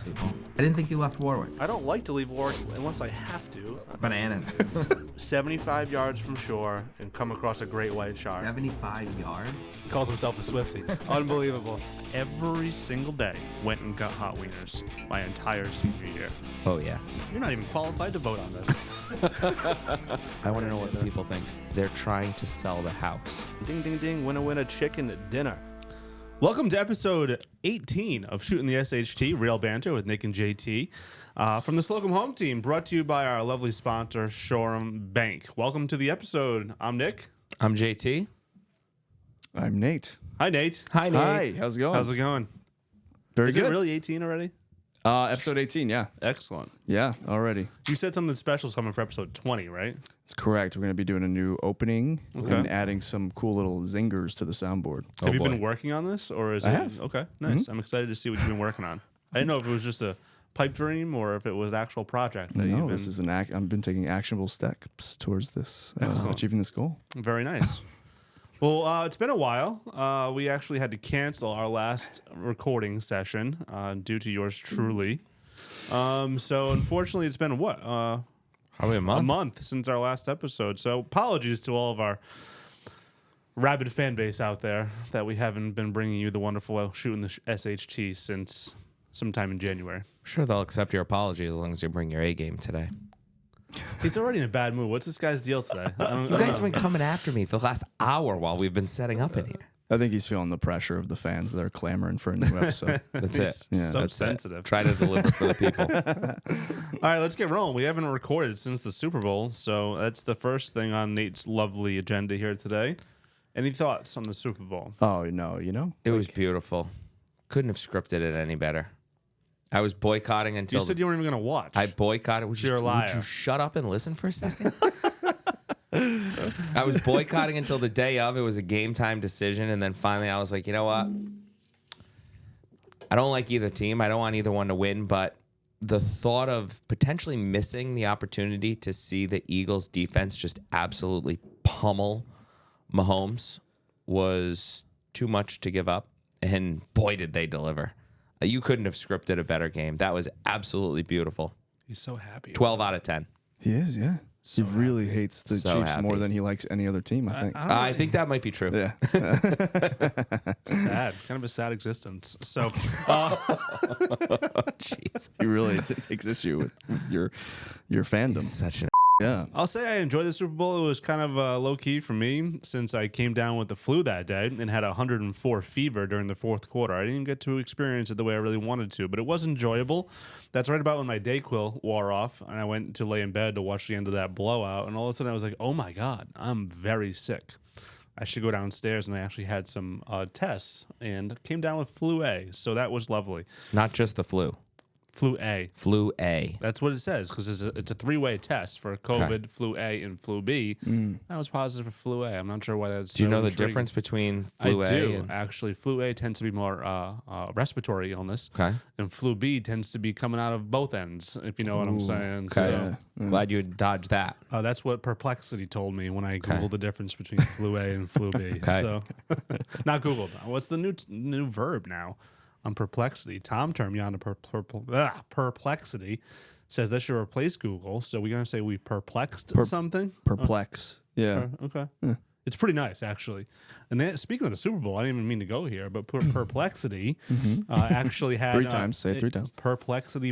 people. I didn't think you left Warwick. I don't like to leave Warwick unless I have to. Bananas. 75 yards from shore and come across a great white shark. 75 yards? He calls himself a Swiftie. Unbelievable. Every single day went and got hot wieners my entire senior year. Oh, yeah. You're not even qualified to vote on this. I want to know what the people think. They're trying to sell the house. Ding, ding, ding. Win a chicken dinner. Welcome to episode 18 of Shootin The SHT, Real Banter with Nick and JT. From the Slocum home team, brought to you by our lovely sponsor, Shoreham Bank. Welcome to the episode. I'm Nick. I'm JT. I'm Nate. Hi, Nate. Hi, Nate. Hi, how's it going? How's it going? Very Is good. it really 18 already? Episode 18, yeah. Excellent. Yeah, already. You said something special is coming for episode 20, right? It's correct. We're going to be doing a new opening Okay. and adding some cool little zingers to the soundboard. Have you boy. been working on this, or is I it have. okay? Nice. I'm excited to see what you've been working on. I didn't know if it was just a pipe dream or if it was an actual project. That No, you've this been... is I've been taking actionable steps towards this, achieving this goal. Very nice. Well, it's been a while. We actually had to cancel our last recording session due to yours truly. So unfortunately, it's been what? Probably a month. A month since our last episode. So apologies to all of our rabid fan base out there that we haven't been bringing you the wonderful Shootin The SHT since sometime in January. I'm sure they'll accept your apology as long as you bring your A game today. He's already in a bad mood. What's this guy's deal today? You guys have been coming after me for the last hour while we've been setting up in here. I think he's feeling the pressure of the fans that are clamoring for a new episode. That's He's it. Yeah, so That's sensitive. it. Try to deliver for the people. All right, let's get rolling. We haven't recorded since the Super Bowl, so that's the first thing on Nate's lovely agenda here today. Any thoughts on the Super Bowl? Oh, no, you know? It was beautiful. Couldn't have scripted it any better. I was boycotting until... You said you weren't even going to watch. I boycotted. You're a liar. Would you shut up and listen for a second? I was boycotting until the day of. It was a game time decision. And then finally I was like, you know what? I don't like either team. I don't want either one to win. But the thought of potentially missing the opportunity to see the Eagles defense just absolutely pummel Mahomes was too much to give up. And boy, did they deliver. You couldn't have scripted a better game. That was absolutely beautiful. He's so happy. 12 out of 10. He is, yeah. He really hates the So Chiefs happy. more than he likes any other team, I think. I think that might be true. Yeah. Sad. Kind of a sad existence. So, Jeez. He really takes issue with your fandom. Such an Yeah. I'll say I enjoyed the Super Bowl. It was kind of low-key for me since I came down with the flu that day and had 104 fever during the fourth quarter. I didn't get to experience it the way I really wanted to, but it was enjoyable. That's right about when my Dayquil wore off, and I went to lay in bed to watch the end of that blowout, and all of a sudden I was like, oh my God, I'm very sick. I should go downstairs, and I actually had some tests and came down with flu A, so that was lovely. Not just the flu. Flu A. Flu A. That's what it says because it's a three-way test for COVID, Okay. flu A, and flu B. I was positive for flu A. I'm not sure why that's. Do you so know the intriguing. difference between flu I A do and actually. Flu A tends to be more respiratory illness, Okay. and flu B tends to be coming out of both ends. If you know what I'm saying. Okay. So, Glad you dodged that. that's what Perplexity told me when I googled the difference between flu A and flu B. Okay. So, not Googled. What's the new verb now? On Perplexity, Tom Termion Perplexity says that should replace Google. So we're gonna say we perplexed something. Perplex. Yeah. Okay, it's pretty nice actually. And then speaking of the Super Bowl, I didn't even mean to go here, but Perplexity actually had 3 times. Say it 3 times. Perplexity.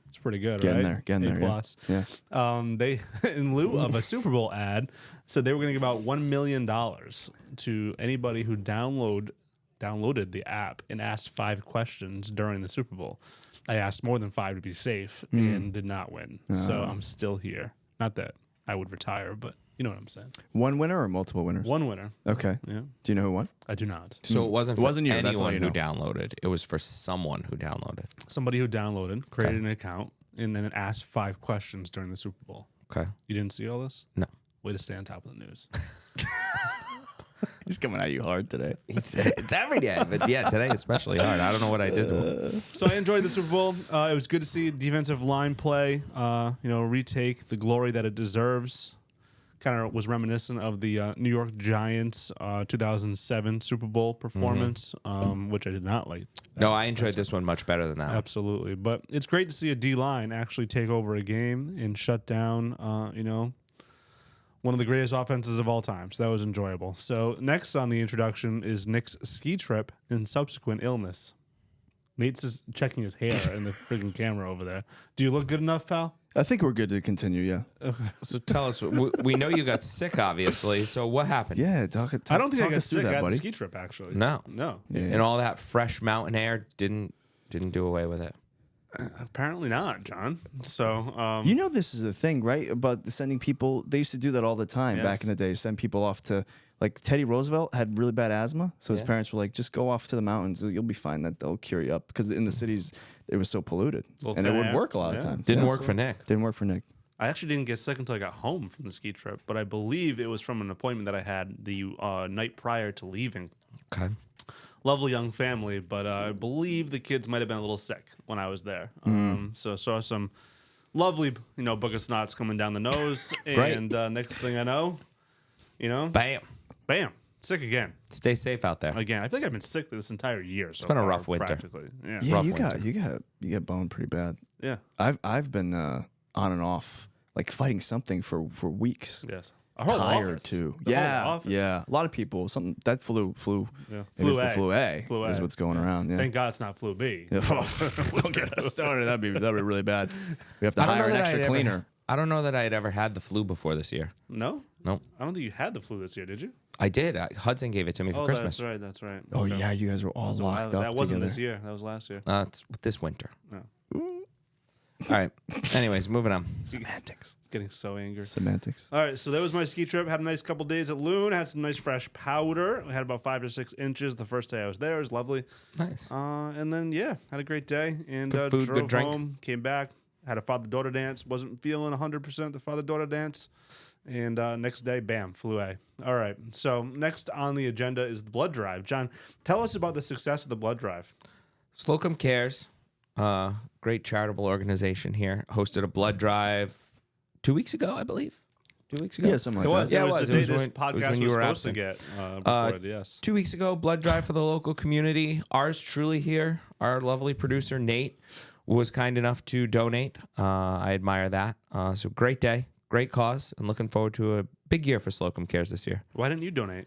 It's pretty good, Getting right? there. Getting there. A plus. Yeah. They, in lieu of a Super Bowl ad, said they were going to give out $1 million to anybody who downloaded the app and asked 5 questions during the Super Bowl. I asked more than 5 to be safe and did not win. So I'm still here. Not that I would retire, but you know what I'm saying. One winner or multiple winners? One winner. Okay. Yeah. Do you know who won? I do not. So it wasn't It for wasn't you, that's all anyone you who know. downloaded. It was for someone who downloaded. Somebody who downloaded, created an account, and then asked 5 questions during the Super Bowl. Okay. You didn't see all this? No. Way to stay on top of the news. He's coming at you hard today. It's every day, but yeah, today especially hard. I don't know what I did to him. So I enjoyed the Super Bowl. It was good to see defensive line play, retake the glory that it deserves. Kind of was reminiscent of the New York Giants 2007 Super Bowl performance, which I did not like. No, I enjoyed this one much better than that. Absolutely. But it's great to see a D-line actually take over a game and shut down, one of the greatest offenses of all time. So that was enjoyable. So next on the introduction is Nick's ski trip and subsequent illness. Nate's just checking his hair in the freaking camera over there. Do you look good enough, pal? I think we're good to continue. Yeah. So tell us, we know you got sick, obviously. So what happened? Yeah. I don't think I got us through sick that, at the buddy. ski trip, actually. No. Yeah. And all that fresh mountain air didn't do away with it. Apparently not, John. So, You know, this is a thing, right? About sending people. They used to do that all the time back in the day. Send people off to, like, Teddy Roosevelt had really bad asthma. So his parents were like, just go off to the mountains. You'll be fine. That they'll cure you up. Because in the cities, it was so polluted. And it would work a lot of times. Didn't work for Nick. Didn't work for Nick. I actually didn't get sick until I got home from the ski trip, but I believe it was from an appointment that I had the night prior to leaving. Okay. Lovely young family, but I believe the kids might have been a little sick when I was there. So saw some lovely, book of snots coming down the nose, and next thing I know, bam, sick again. Stay safe out there. Again, I think I've been sick this entire year. It's been a rough winter. Practically. Yeah. Yeah, Rough you got boned pretty bad. Yeah. I've been on and off, like fighting something for weeks. Yes. Our whole Tired office. too. The whole Yeah, office. yeah. A lot of people. Something that flu. Yeah. It is Flu the A. flu A. Flu A. Is what's going around. Yeah. Thank God it's not flu B. Don't get us started. That'd be really bad. We have to hire an extra cleaner. I don't know that I had ever had the flu before this year. No? Nope. I don't think you had the flu this year, did you? I did. Hudson gave it to me for Christmas. That's right. Oh Okay. yeah, you guys were all locked up That wasn't together. this year. That was last year. It's this winter. No. All right. Anyways, moving on. Semantics. Getting so angry. Semantics. All right, so that was my ski trip. Had a nice couple days at Loon. Had some nice fresh powder. We had about 5 to 6 inches the first day I was there. It was lovely. Nice. And then, had a great day. And Good food, drove good drink. home, came back, had a father-daughter dance. Wasn't feeling 100% the father-daughter dance. And next day, bam, flu A. All right, so next on the agenda is the blood drive. John, tell us about the success of the blood drive. Slocum Cares, great charitable organization here, hosted a blood drive 2 weeks ago, I believe. 2 weeks ago? Yeah, something like that. It was it the day was this when- it was podcast when you was were supposed to absent. get recorded, yes. 2 weeks ago, blood drive for the local community. Ours truly here. Our lovely producer, Nate, was kind enough to donate. I admire that. So great day, great cause, and looking forward to a big year for Slocum Cares this year. Why didn't you donate?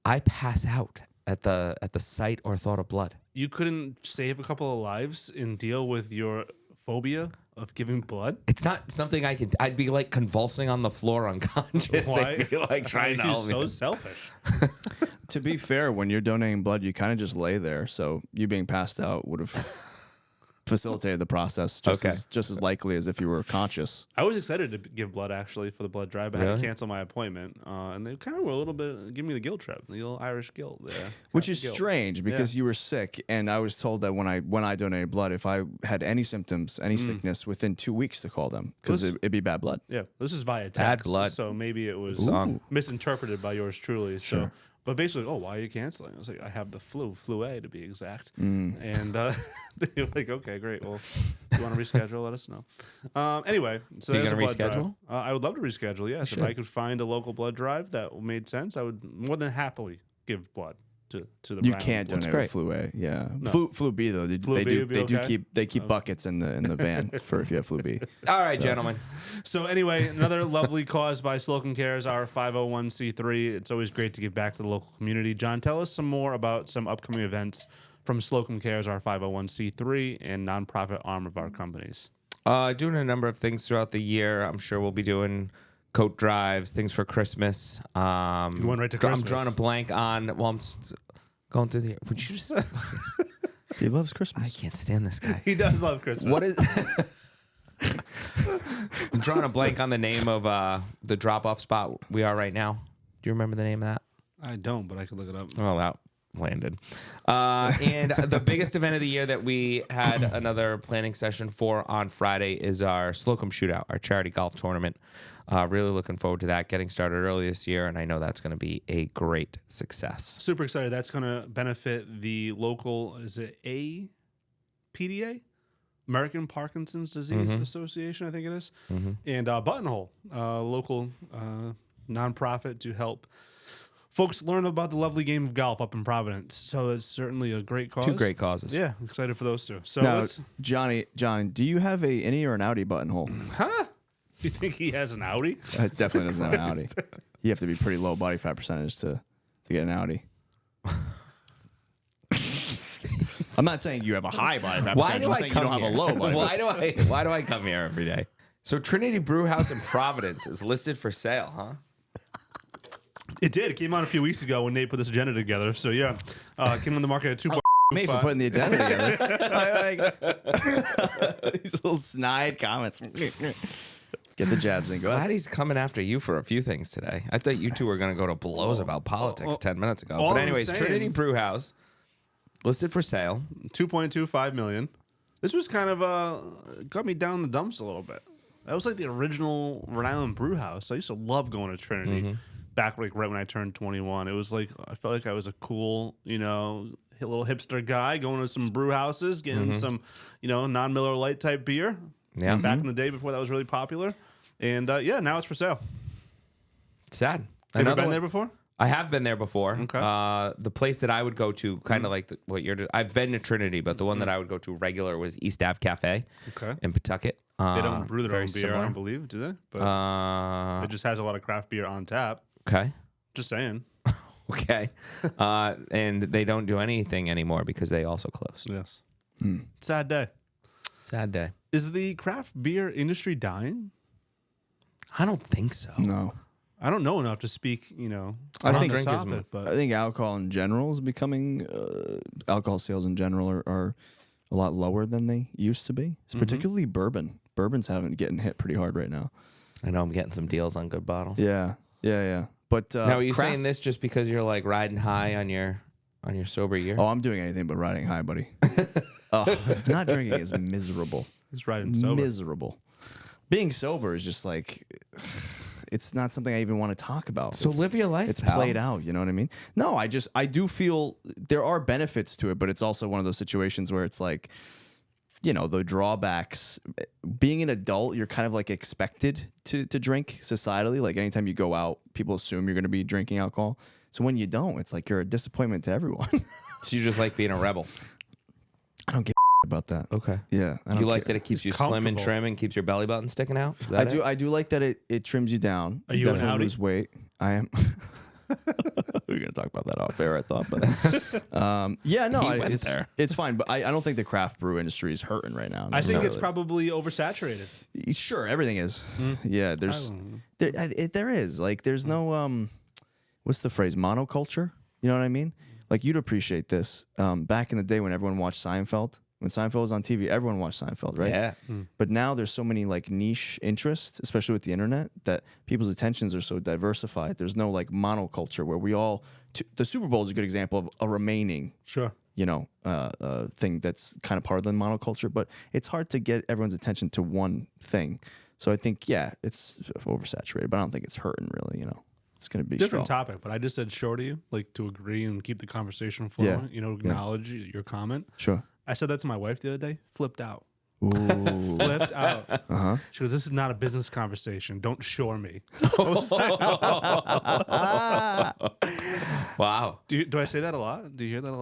I pass out at the sight or thought of blood. You couldn't save a couple of lives and deal with your phobia of giving blood? It's not something I can. I'd be like convulsing on the floor unconscious. Why? I'd be like trying to You're help so me. selfish. To be fair, when you're donating blood, you kind of just lay there. So you being passed out would have facilitated the process just as likely as if you were conscious. I was excited to give blood actually for the blood drive, but I had Really? to cancel my appointment. And they kind of were a little bit giving me the guilt trip, the little Irish guilt there. Which is Guilt. strange because you were sick, and I was told that when I donated blood, if I had any symptoms, any sickness, within 2 weeks to call them because it'd be bad blood. Yeah, this is via text. Bad blood. So maybe it was misinterpreted by yours truly. So, but basically, why are you canceling? I was like, I have the flu A to be exact. And they were like, okay, great. Well, if you want to reschedule, let us know. Anyway, so Are you there's a gonna blood drive. reschedule? I would love to reschedule, yes. If I could find a local blood drive that made sense, I would more than happily give blood to the You round can't blood. donate great. with flu A. Yeah, No. flu B though. They Flu B do would be okay? keep buckets in the van for if you have flu B. All right, gentlemen. So anyway, another lovely cause by Slocum Cares, our 501c3. It's always great to give back to the local community. John, tell us some more about some upcoming events from Slocum Cares, our 501c3 and nonprofit arm of our companies. Doing a number of things throughout the year. I'm sure we'll be doing coat drives, things for Christmas. Going right to I'm Christmas. drawing a blank on. Well, I'm going through the. Would you just? He loves I Christmas. can't stand this guy. He does love Christmas. What is? I'm drawing a blank on the name of the drop-off spot we are right now. Do you remember the name of that? I don't, but I could look it up. Oh, that landed. And the biggest event of the year that we had another planning session for on Friday is our Slocum Shootout, our charity golf tournament. Really looking forward to that, getting started early this year, and I know that's going to be a great success. Super excited. That's going to benefit the local, is it APDA? American Parkinson's Disease Association, I think it is. And Buttonhole, local nonprofit to help folks learn about the lovely game of golf up in Providence. So it's certainly a great cause. 2 great causes. Yeah, I'm excited for those two. So Now, let's, John, do you have a innie or an outie buttonhole? huh? Do you think he has an Audi? It definitely doesn't have an outie. You have to be pretty low body fat percentage to get an outie. I'm not saying you have a high body fat Why percentage. do I'm I saying come you don't here? have a low body fat. Why do I come here every day? So Trinity Brew House in Providence is listed for sale, huh? It did. It came out a few weeks ago when Nate put this agenda together. So yeah, came on the market at 2. Me for putting the agenda together. These little snide comments. Get the jabs in. Go Glad ahead. he's coming after you for a few things today. I thought you two were going to go to blows about politics 10 minutes ago. all But I'm anyways, saying- Trinity Brew House listed for sale. 2.25 million. This was kind of got me down the dumps a little bit. That was like the original Rhode Island brew house. I used to love going to Trinity back like right when I turned 21. It was like I felt like I was a cool, little hipster guy going to some brew houses, getting some, non-Miller Lite type beer. Yeah. Back in the day before that was really popular. And now it's for sale. Sad. Have you Another been one- there before? I have been there before. Okay. The place that I would go to, kind of like what you're. I've been to Trinity, but the one that I would go to regular was East Ave Cafe Okay. in Pawtucket. They don't brew their very own beer, similar. I don't believe, do they? But it just has a lot of craft beer on tap. Okay. Just saying. Okay. And they don't do anything anymore because they also closed. Yes. Sad day. Sad day. Is the craft beer industry dying? I don't think so. No. I don't know enough to speak, I on think- the drink as topic, much. but I think alcohol in general is becoming, alcohol sales in general are a lot lower than they used to be. It's particularly bourbon. Bourbon's getting hit pretty hard right now. I know I'm getting some deals on good bottles. Yeah. But Now, are you craft- saying this just because you're like riding high on your sober year? Oh, I'm doing anything but riding high, buddy. Not drinking is miserable. he's riding sober. Miserable. Being sober is just like, it's not something I even want to talk about. So live your life, It's pal. played out. You know what I mean? No, I do feel there are benefits to it, but it's also one of those situations where it's like, the drawbacks. Being an adult, you're kind of like expected to drink societally. Like anytime you go out, people assume you're going to be drinking alcohol. So when you don't, it's like you're a disappointment to everyone. So you just like being a rebel. I don't give about that. Okay. Yeah, I don't You like care. that it keeps It's you slim and comfortable. trim and keeps your belly button sticking out? Is that I do. it? I do like that it trims you down. Are you an definitely Audi? lose weight? I am. We were gonna talk about that off air, I thought, but He went it's there. it's fine. But I don't think the craft brew industry is hurting right now. I think it's necessarily. probably oversaturated. Sure, everything is. Yeah, there's there is like there's no what's the phrase, monoculture? You know what I mean? Like you'd appreciate this. Back in the day when everyone watched Seinfeld, when Seinfeld was on TV, everyone watched Seinfeld, right? Yeah. But now there's so many like niche interests, especially with the internet, that people's attentions are so diversified. There's no like monoculture where we all. The Super Bowl is a good example of a remaining, Sure. thing that's kind of part of the monoculture. But it's hard to get everyone's attention to one thing. So I think it's oversaturated, but I don't think it's hurting really. It's going to be Different strong. topic, but I just said sure to you, like to agree and keep the conversation flowing, acknowledge your comment. Sure. I said that to my wife the other day, flipped out. Ooh. Flipped out. She goes, "This is not a business conversation. Don't shore me." Wow. Do I say that a lot? Do you hear that a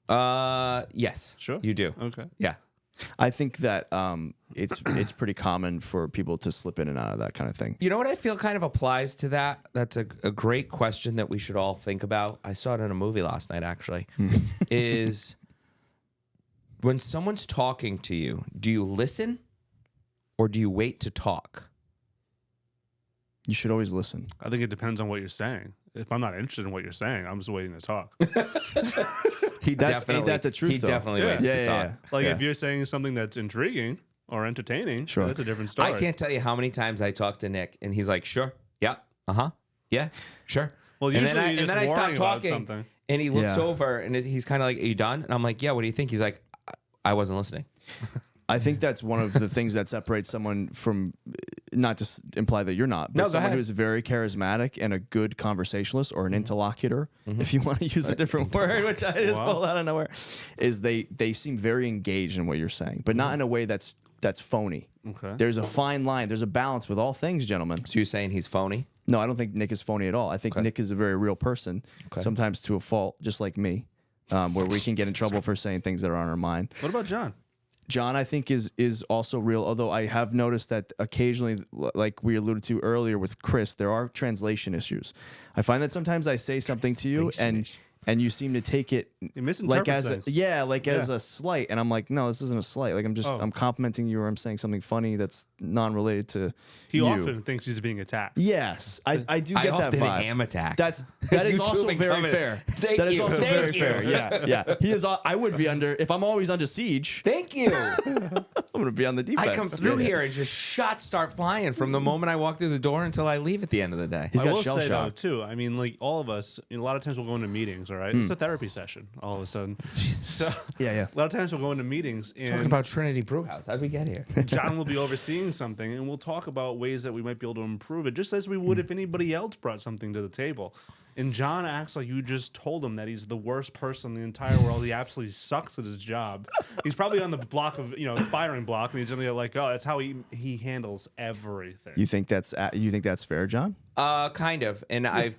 lot? Yes. Sure. You do. Okay. Yeah. I think that it's pretty common for people to slip in and out of that kind of thing. You know what I feel kind of applies to that? That's a great question that we should all think about. I saw it in a movie last night, actually. Is when someone's talking to you, do you listen or do you wait to talk? You should always listen. I think it depends on what you're saying. If I'm not interested in what you're saying, I'm just waiting to talk. He Ain't that the truth, He though? definitely Yeah. waits Yeah, to yeah, talk. yeah. Like if you're saying something that's intriguing or entertaining, Sure. that's a different story. I can't tell you how many times I talk to Nick and he's like, "Sure, yeah, yeah, sure." Well, and usually then you're just I stop worrying about talking, something. and he looks Yeah. over and he's kind of like, "Are you done?" And I'm like, "Yeah." What do you think? He's like, "I wasn't listening." I think that's one of the things that separates someone from, not to imply that you're not, but No, go someone ahead. who's very charismatic and a good conversationalist or an interlocutor, if you want to use a different word, which I just Wow. pulled out of nowhere, is they seem very engaged in what you're saying, but not in a way that's phony. Okay. There's a fine line. There's a balance with all things, gentlemen. So you're saying he's phony? No, I don't think Nick is phony at all. I think Nick is a very real person, sometimes to a fault, just like me, where we can get in trouble for saying things that are on our mind. What about John? John, I think, is also real, although I have noticed that occasionally, like we alluded to earlier with Chris, there are translation issues. I find that sometimes I say something to you and you seem to take it like as as a slight, and I'm like, no, this isn't a slight. Like I'm complimenting you, or I'm saying something funny that's non-related to He you. often thinks he's being attacked. Yes, I do get that vibe. I often am attacked. That is You also two very become it. fair. Thank That is you. also Thank very you. fair. Yeah. He is. I would be under if I'm always under siege. Thank you. I'm gonna be on the defense. I come through here and just shots start flying from the moment I walk through the door until I leave at the end of the day. He's I got will shell say though shock. too. I mean, like all of us, a lot of times we'll go into meetings. All right, it's a therapy session. All of a sudden, so Yeah. a lot of times we'll go into meetings and Talking about Trinity Brewhouse. How'd we get here? John will be overseeing something, and we'll talk about ways that we might be able to improve it, just as we would if anybody else brought something to the table. And John acts like you just told him that he's the worst person in the entire world. He absolutely sucks at his job. He's probably on the block of the firing block, and he's gonna be like, oh, that's how he handles everything. You think that's fair, John? Kind of. And I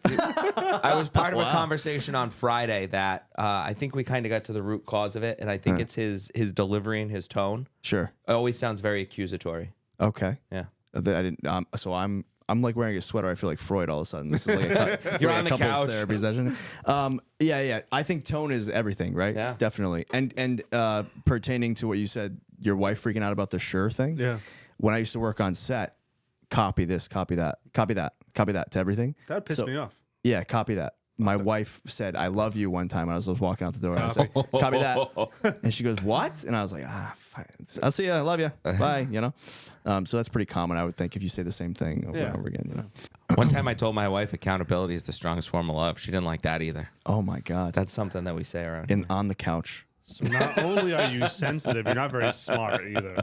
was part of a conversation on Friday that I think we kind of got to the root cause of it, and I think it's his delivery and his tone. Sure. It always sounds very accusatory. Okay. Yeah. I didn't. So I'm like wearing a sweater. I feel like Freud all of a sudden. This is like You're on the couples couch. therapy session. Yeah. I think tone is everything, right? Yeah. Definitely. And pertaining to what you said, your wife freaking out about the sure thing. Yeah. When I used to work on set, copy this, copy that, copy that, copy that to everything. That pissed me off. Yeah, copy that. My wife said, I love you one time when I was walking out the door. And I said, copy that. And she goes, what? And I was like, fine. I'll see you. I love you. Bye. So that's pretty common, I would think, if you say the same thing over and over again. One time I told my wife accountability is the strongest form of love. She didn't like that either. Oh, my God. That's something that we say around. On the couch. So not only are you sensitive, you're not very smart either.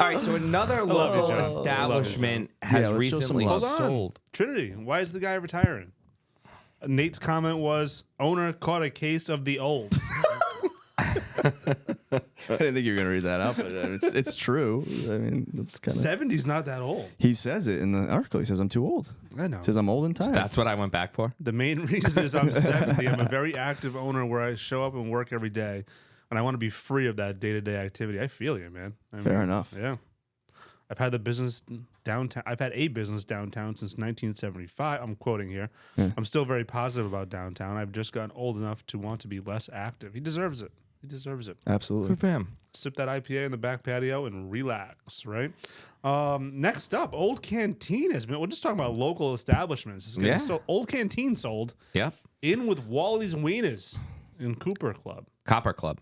All right, so another local John. establishment has let's show some recently love. Hold on. sold. Trinity, why is the guy retiring? Nate's comment was, owner caught a case of the old. I didn't think you were going to read that out, but it's true. I mean, it's kind of. 70's not that old. He says it in the article. He says, I'm too old. I know. He says, I'm old and tired. That's what I went back for. The main reason is I'm 70. I'm a very active owner where I show up and work every day, and I want to be free of that day-to-day activity. I feel you, man. Fair enough. Yeah. I've had the business downtown. I've had a business downtown since 1975. I'm quoting here. Yeah. I'm still very positive about downtown. I've just gotten old enough to want to be less active. He deserves it. He deserves it. Absolutely. Good for him. Sip that IPA in the back patio and relax, right? Next up, Old Canteen has been. We're just talking about local establishments. Yeah. So Old Canteen sold Yep. in with Wally's Wieners in Copper Club. Copper Club.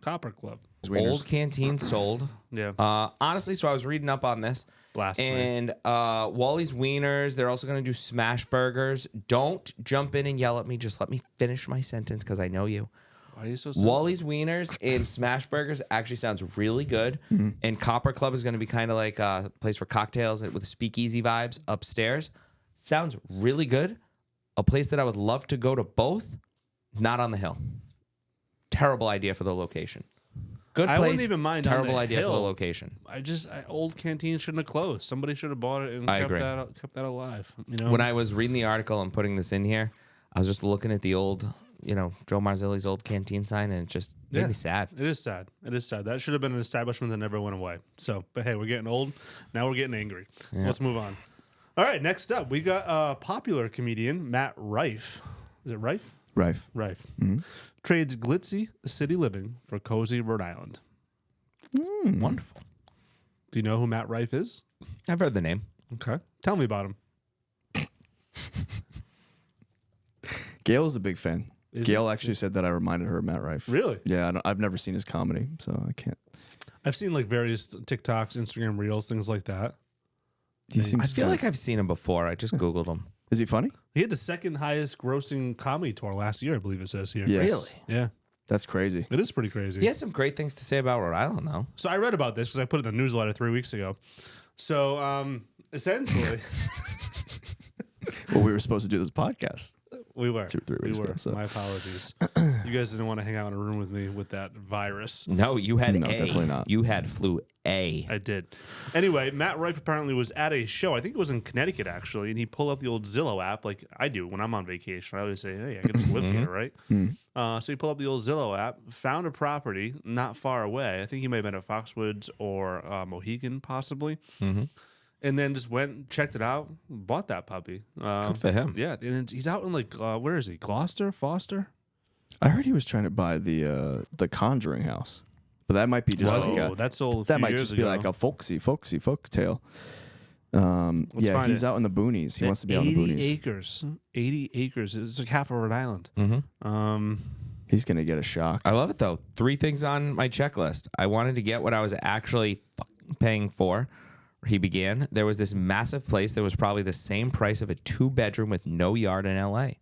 Old Canteen sold. Yeah. Honestly, so I was reading up on this. Blasphemy. And Wally's Wieners, they're also going to do smash burgers. Don't jump in and yell at me. Just let me finish my sentence because I know you. Why are you so sensitive? Wally's Wieners and smash burgers actually sounds really good. And Copper Club is going to be kind of like a place for cocktails with speakeasy vibes upstairs. Sounds really good. A place that I would love to go to both. Not on the hill. Terrible idea for the location. Good place. I wouldn't even mind on Terrible the idea for the hill. location. Old Canteen shouldn't have closed. Somebody should have bought it and I kept agree. that alive. You know, When I was reading the article and putting this in here, I was just looking at the old, Joe Marzilli's old canteen sign, and it just made me sad. It is sad. It is sad. That should have been an establishment that never went away. So, but hey, we're getting old. Now we're getting angry. Let's move on. All right, next up, we got popular comedian Matt Rife. Is it Rife? Rife. Rife. Trades glitzy city living for cozy Rhode Island. Wonderful. Do you know who Matt Rife is? I've heard the name. Okay. Tell me about him. Gail is a big fan. Is Gail he? actually said that I reminded her of Matt Rife. Really? Yeah, I've never seen his comedy, so I can't. I've seen like various TikToks, Instagram Reels, things like that. He I seems feel kind like I've seen him before. I just Googled him. Is he funny? He had the second highest grossing comedy tour last year, I believe it says here. Yes. Really? Yeah. That's crazy. It is pretty crazy. He has some great things to say about Rhode Island, though. So I read about this because I put it in the newsletter 3 weeks ago. So essentially, Well, we were supposed to do this podcast. We were 2 or 3 weeks we were. ago. So. My apologies. You guys didn't want to hang out in a room with me with that virus. No, you had No, A. definitely not. You had flu A. I did. Anyway, Matt Rife apparently was at a show. I think it was in Connecticut, actually, and he pulled up the old Zillow app like I do when I'm on vacation. I always say, hey, I can just live here, right? So he pulled up the old Zillow app, found a property not far away. I think he might have been at Foxwoods or Mohegan, possibly. And then just went, checked it out, bought that puppy. Good for him. Yeah, and he's out in like, where is he? Gloucester? Foster? I heard he was trying to buy the Conjuring house, but that might be just like Whoa, a, that's old. that might just be like a folksy folk tale. Yeah, he's out in the boonies. He wants to be out in the 80 boonies. acres. 80 acres. It's like half of Rhode Island. He's gonna get a shock. I love it, though. 3 things on my checklist. I wanted to get what I was actually paying for. He began. There was this massive place that was probably the same price of a 2-bedroom with no yard in L.A.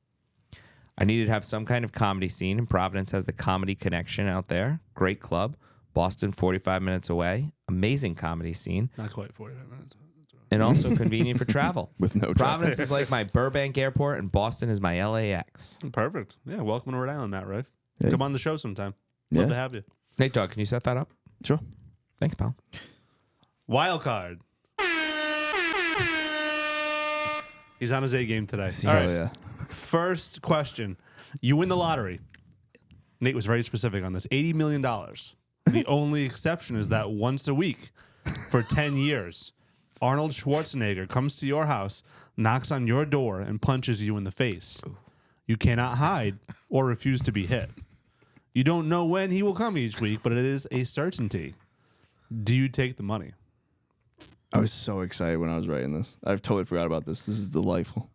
I needed to have some kind of comedy scene, and Providence has the Comedy Connection out there. Great club. Boston, 45 minutes away. Amazing comedy scene. Not quite 45 minutes. And also convenient for travel. With no Providence traffic. is like my Burbank airport, and Boston is my LAX. Perfect. Yeah, welcome to Rhode Island, Matt Rife. Yeah. Come on the show sometime. Love Yeah. to have you. Nate Dogg, can you set that up? Sure. Thanks, pal. Wild card. He's on his A game today. All Hell right. yeah. First question. You win the lottery. Nate was very specific on this. $80 million. The only exception is that once a week for 10 years, Arnold Schwarzenegger comes to your house, knocks on your door, and punches you in the face. You cannot hide or refuse to be hit. You don't know when he will come each week, but it is a certainty. Do you take the money? I was so excited when I was writing this. I totally forgot about this. This is delightful.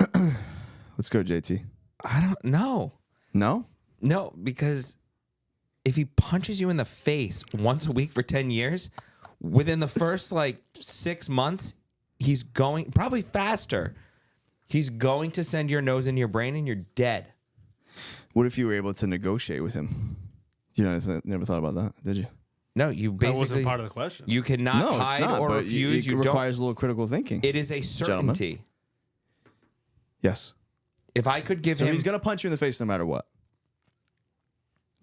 Let's go, JT. I don't know. No? No, because if he punches you in the face once a week for 10 years, within the first 6 months, he's going, probably faster, he's going to send your nose into your brain and you're dead. What if you were able to negotiate with him? You know, never thought about that, did you? No, you That basically, wasn't part of the question. you cannot No, it's hide not. or But refuse. it You don't. requires a little critical thinking. It is a certainty. Yes. If I could give So him, he's going to punch you in the face no matter what.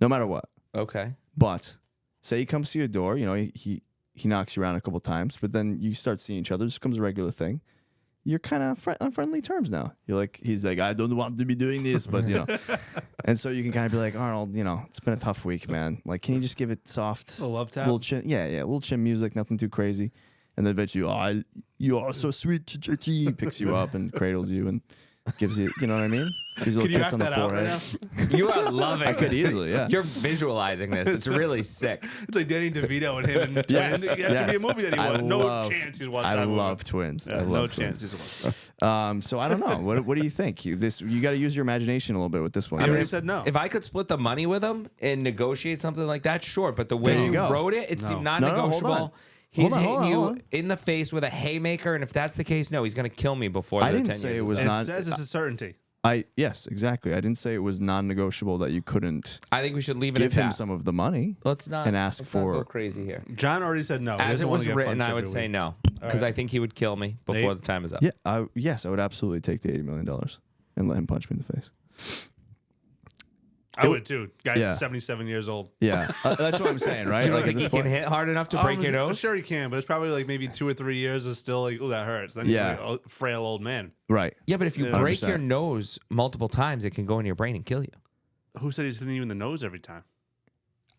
No matter what. okay. But say he comes to your door, you know, he knocks you around a couple times, but then you start seeing each other. This becomes a regular thing. You're kind of on friendly terms now. He's like, I don't want to be doing this, but you know. And so you can kind of be like, Arnold, you know, it's been a tough week, man. Like, can you just give it soft? A love tap? Little chin, yeah, little chin music, nothing too crazy. And then eventually, you are so sweet, JT, picks you up and cradles you and gives you, you know what I mean? Gives you a Can you little kiss act on the that out right forehead. now? You are loving I could it. easily, yeah. You're visualizing this. It's really sick. It's like Danny DeVito and him. And Yes, Twins. That should be a yes. movie that he I watched. No love- chance he's watched I that movie. love twins. Yeah, I love no twins. chance he's watched. So I don't know. What do you think? You got to use your imagination a little bit with this one. I right? already said no. If I could split the money with him and negotiate something like that, sure. But the There way you you go. wrote it, it seemed No, hold non-negotiable. on. He's Hold on, hitting hold you on. in the face with a haymaker, and if that's the case, no, he's going to kill me before I the didn't 10 say years it is was up. It not- says it's a certainty. Yes, exactly. I didn't say it was non-negotiable that you couldn't I think we should leave it give as him that. some of the money. Let's not and ask let's not for- go crazy here. John already said no. He As doesn't it wanna was get written, punched I every would say week. no because right. I think he would kill me before Nate? the time is up. Yeah, I would absolutely take the $80 million and let him punch me in the face. I would too. Guy's Yeah. 77 years old. Yeah, that's what I'm saying, right? You don't Like, at think this he can point- hit hard enough to break your nose? Sure he can, but it's probably like maybe 2 or 3 years is still like, oh, that hurts. Then he's Yeah. like a frail old man. Right. Yeah, but if you Yeah. break your 100%. nose multiple times, it can go in your brain and kill you. Who said he's hitting you in the nose every time?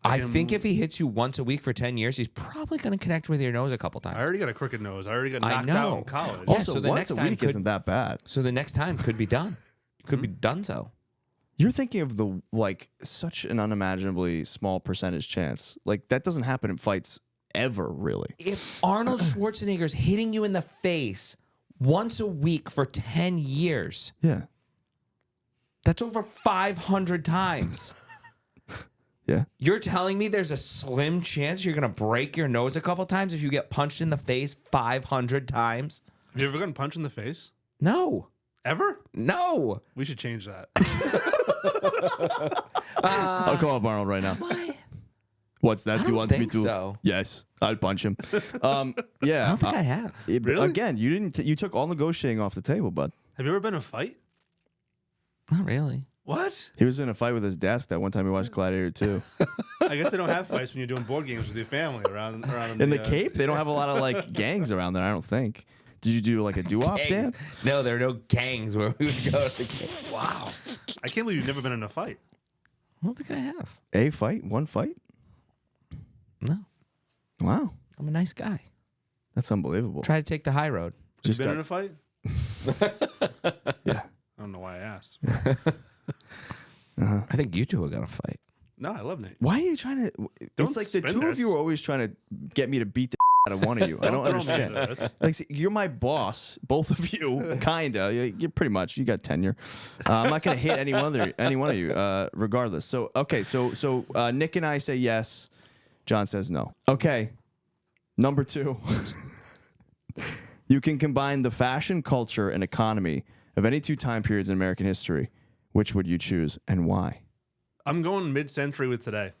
I am- think if he hits you once a week for 10 years, he's probably going to connect with your nose a couple times. I already got a crooked nose. I already got I knocked out know. in college. Yeah, Also, so the once next a time week could- isn't that bad. So the next time could be done. It could be done so. You're thinking of the such an unimaginably small percentage chance. Like that doesn't happen in fights ever, really. If Arnold Schwarzenegger's hitting you in the face once a week for 10 years, Yeah. that's over 500 times. Yeah. You're telling me there's a slim chance you're going to break your nose a couple times if you get punched in the face 500 times? Have you ever gotten punched in the face? No. Ever? No. We should change that. I'll call up Arnold right now. What's that? I Do you don't want me think to? so. Yes, I'd punch him. Yeah. I don't think I have. Really? Again, you didn't. You took all negotiating off the table, bud. Have you ever been in a fight? Not really. What? He was in a fight with his desk that one time he watched Gladiator 2. I guess they don't have fights when you're doing board games with your family around In the Cape, they don't have a lot of like gangs around there, I don't think. Did you do like a doo-wop dance? No, there are no gangs where we would go to the Cape. Wow. I can't believe you've never been in a fight. I don't think I have. A fight? One fight? No. Wow. I'm a nice guy. That's unbelievable. Try to take the high road. Have you been in a fight? Yeah. I don't know why I asked. I think you two are going to fight. No, I love Nate. Why are you trying to... Don't It's like the spin two of this. you are always trying to get me to beat the out of one of you. I don't throw me into understand. this. Like, see, you're my boss, both of you, kinda. You're pretty much. You got tenure. I'm not gonna hit any one of you, regardless. So okay, so Nick and I say yes. John says no. Okay, number 2. You can combine the fashion, culture, and economy of any 2 time periods in American history. Which would you choose and why? I'm going mid-century with today.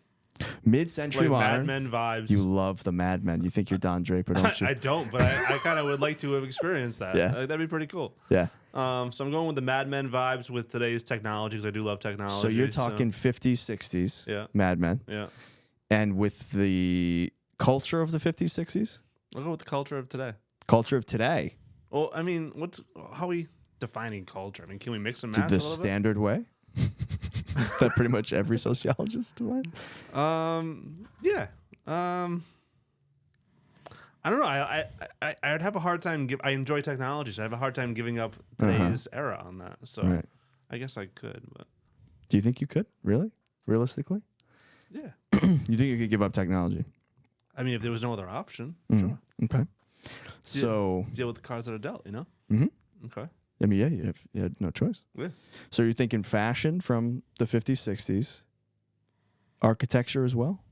Mid-century Like modern. Mad Men vibes. You love the Mad Men. You think you're Don Draper, don't you? I don't, but I kind of would like to have experienced that. Yeah. That'd be pretty cool. Yeah. So I'm going with the Mad Men vibes with today's technology because I do love technology. So you're talking 50s, 60s, Yeah. Mad Men, Yeah. and with the culture of the 50s, 60s, I'll go with the culture of today. culture of today, Well, I mean, how are we defining culture? I mean, can we mix and match the a little standard way that pretty much every sociologist defines. bit? Yeah. I don't know. I'd have a hard time. I enjoy technology, so I have a hard time giving up today's era on that. So Right. I guess I could, but Do you think you could really, realistically? yeah. You think you could give up technology? I mean, if there was no other option, sure. Okay. So, Deal with the cards that are dealt. You know. Mhm. Okay. I mean, yeah, you had no choice. Yeah. So you're thinking fashion from the 50s, 60s, architecture as well.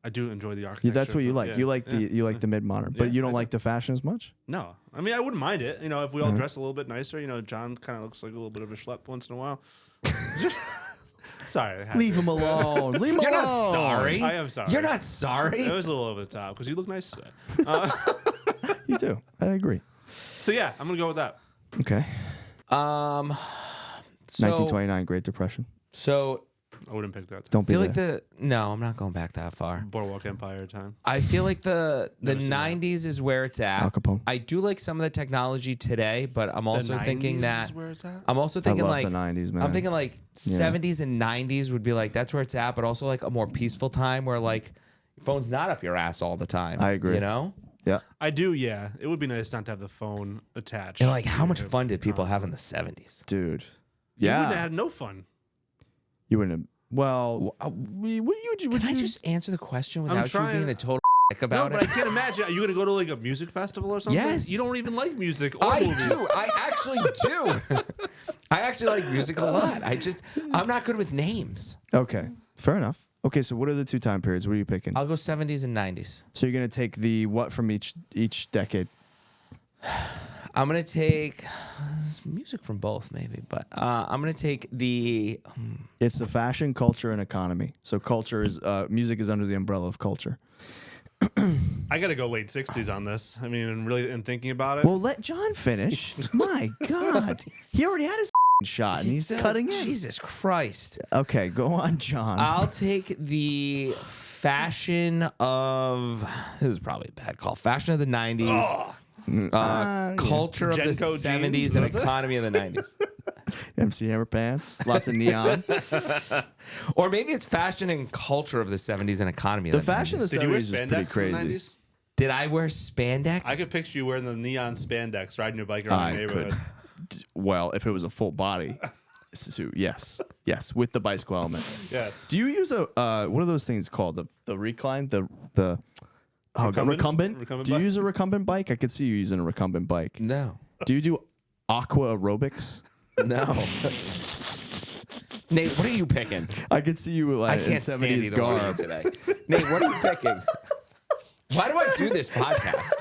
I do enjoy the architecture. Yeah, that's what you like. Yeah, you like yeah. the mid modern, but Yeah, you don't I like the fashion as much. No, I mean I wouldn't mind it. You know, if we all dress a little bit nicer. You know, John kind of looks like a little bit of a schlep once in a while. Sorry, I had Leave to. him alone. Leave him You're alone. not sorry. I am sorry. You're not sorry. It was a little over the top because you look nice today. You do. I agree. So yeah, I'm gonna go with that. Okay. So, 1929, Great Depression. So I wouldn't pick that. Don't I be feel like there. no, I'm not going back that far. Boardwalk Empire time. I feel like the Never seen that. 90s is where it's at. Al Capone. I do like some of the technology today, but I'm also The thinking 90s that is where it's at. I'm also I thinking love like the 90s, man. I'm thinking like 70s and 90s would be like that's where it's at, but also like a more peaceful time where like your phone's not up your ass all the time. I agree. You know? Yeah. I do. Yeah, it would be nice not to have the phone attached. And like how much to fun did people have in constantly. the 70s? Dude. You Yeah. wouldn't have had no fun. You wouldn't have. Well, Can I just answer the question without you trying. being a total dick No, about but I it? can't imagine. Are you gonna go to like a music festival or something? Yes. You don't even like music or I movies. do. I actually do. I actually like music a lot. I'm not good with names. okay. Fair enough. Okay, so what are the 2 time periods? What are you picking? I'll go 70s and 90s. So you're going to take the what from each decade? I'm gonna take music from both, maybe, but I'm gonna take the. It's the fashion, culture, and economy. So culture is music is under the umbrella of culture. I gotta go late '60s on this. I mean, and thinking about it. Well, let John finish. My God, he already had his shot, and he's cutting in. Jesus Christ! Okay, go on, John. I'll take the fashion of. This is probably a bad call. Fashion of the 90s. Culture of the Genco 70s jeans? and economy of the 90s. MC Hammer pants, lots of neon. Or maybe it's fashion and culture of the 70s and economy of The the fashion 90s. of the Did you wear 70s is pretty spandex in the crazy. 90s? Did I wear spandex? I could picture you wearing the neon spandex, riding your bike around the neighborhood. Well, if it was a full body suit, yes, with the bicycle element. Yes. Do you use a what are those things called? The recline, the recumbent? Recumbent Do you bike? use a recumbent bike? I could see you using a recumbent bike. No. Do you do aqua aerobics? No. Nate, what are you picking? I could see you I like in can't stand 70s either one of garb. you today. Nate, what are you picking? Why do I do this podcast?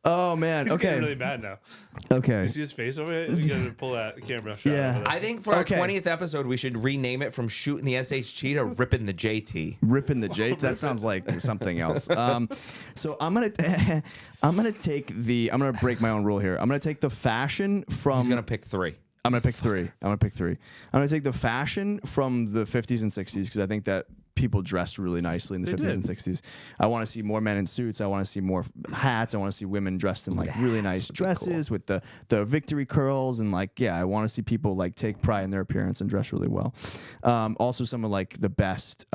Oh man. He's Okay. getting really bad now. Okay. You see his face over it? You gotta pull that camera shot. Yeah. Over there. I think for our Okay. 20th episode, we should rename it from Shootin The SHT to Rippin' the JT. Ripping the J. That sounds like something else. So I'm gonna break my own rule here. I'm gonna take the fashion from. He's going to pick 3. I'm gonna pick 3. I'm gonna take the fashion from the 50s and 60s because I think that people dressed really nicely in the 50s and 60s. I want to see more men in suits. I want to see more hats. I want to see women dressed in like really nice dresses with the victory curls and like I want to see people like take pride in their appearance and dress really well. Also, some of like the best.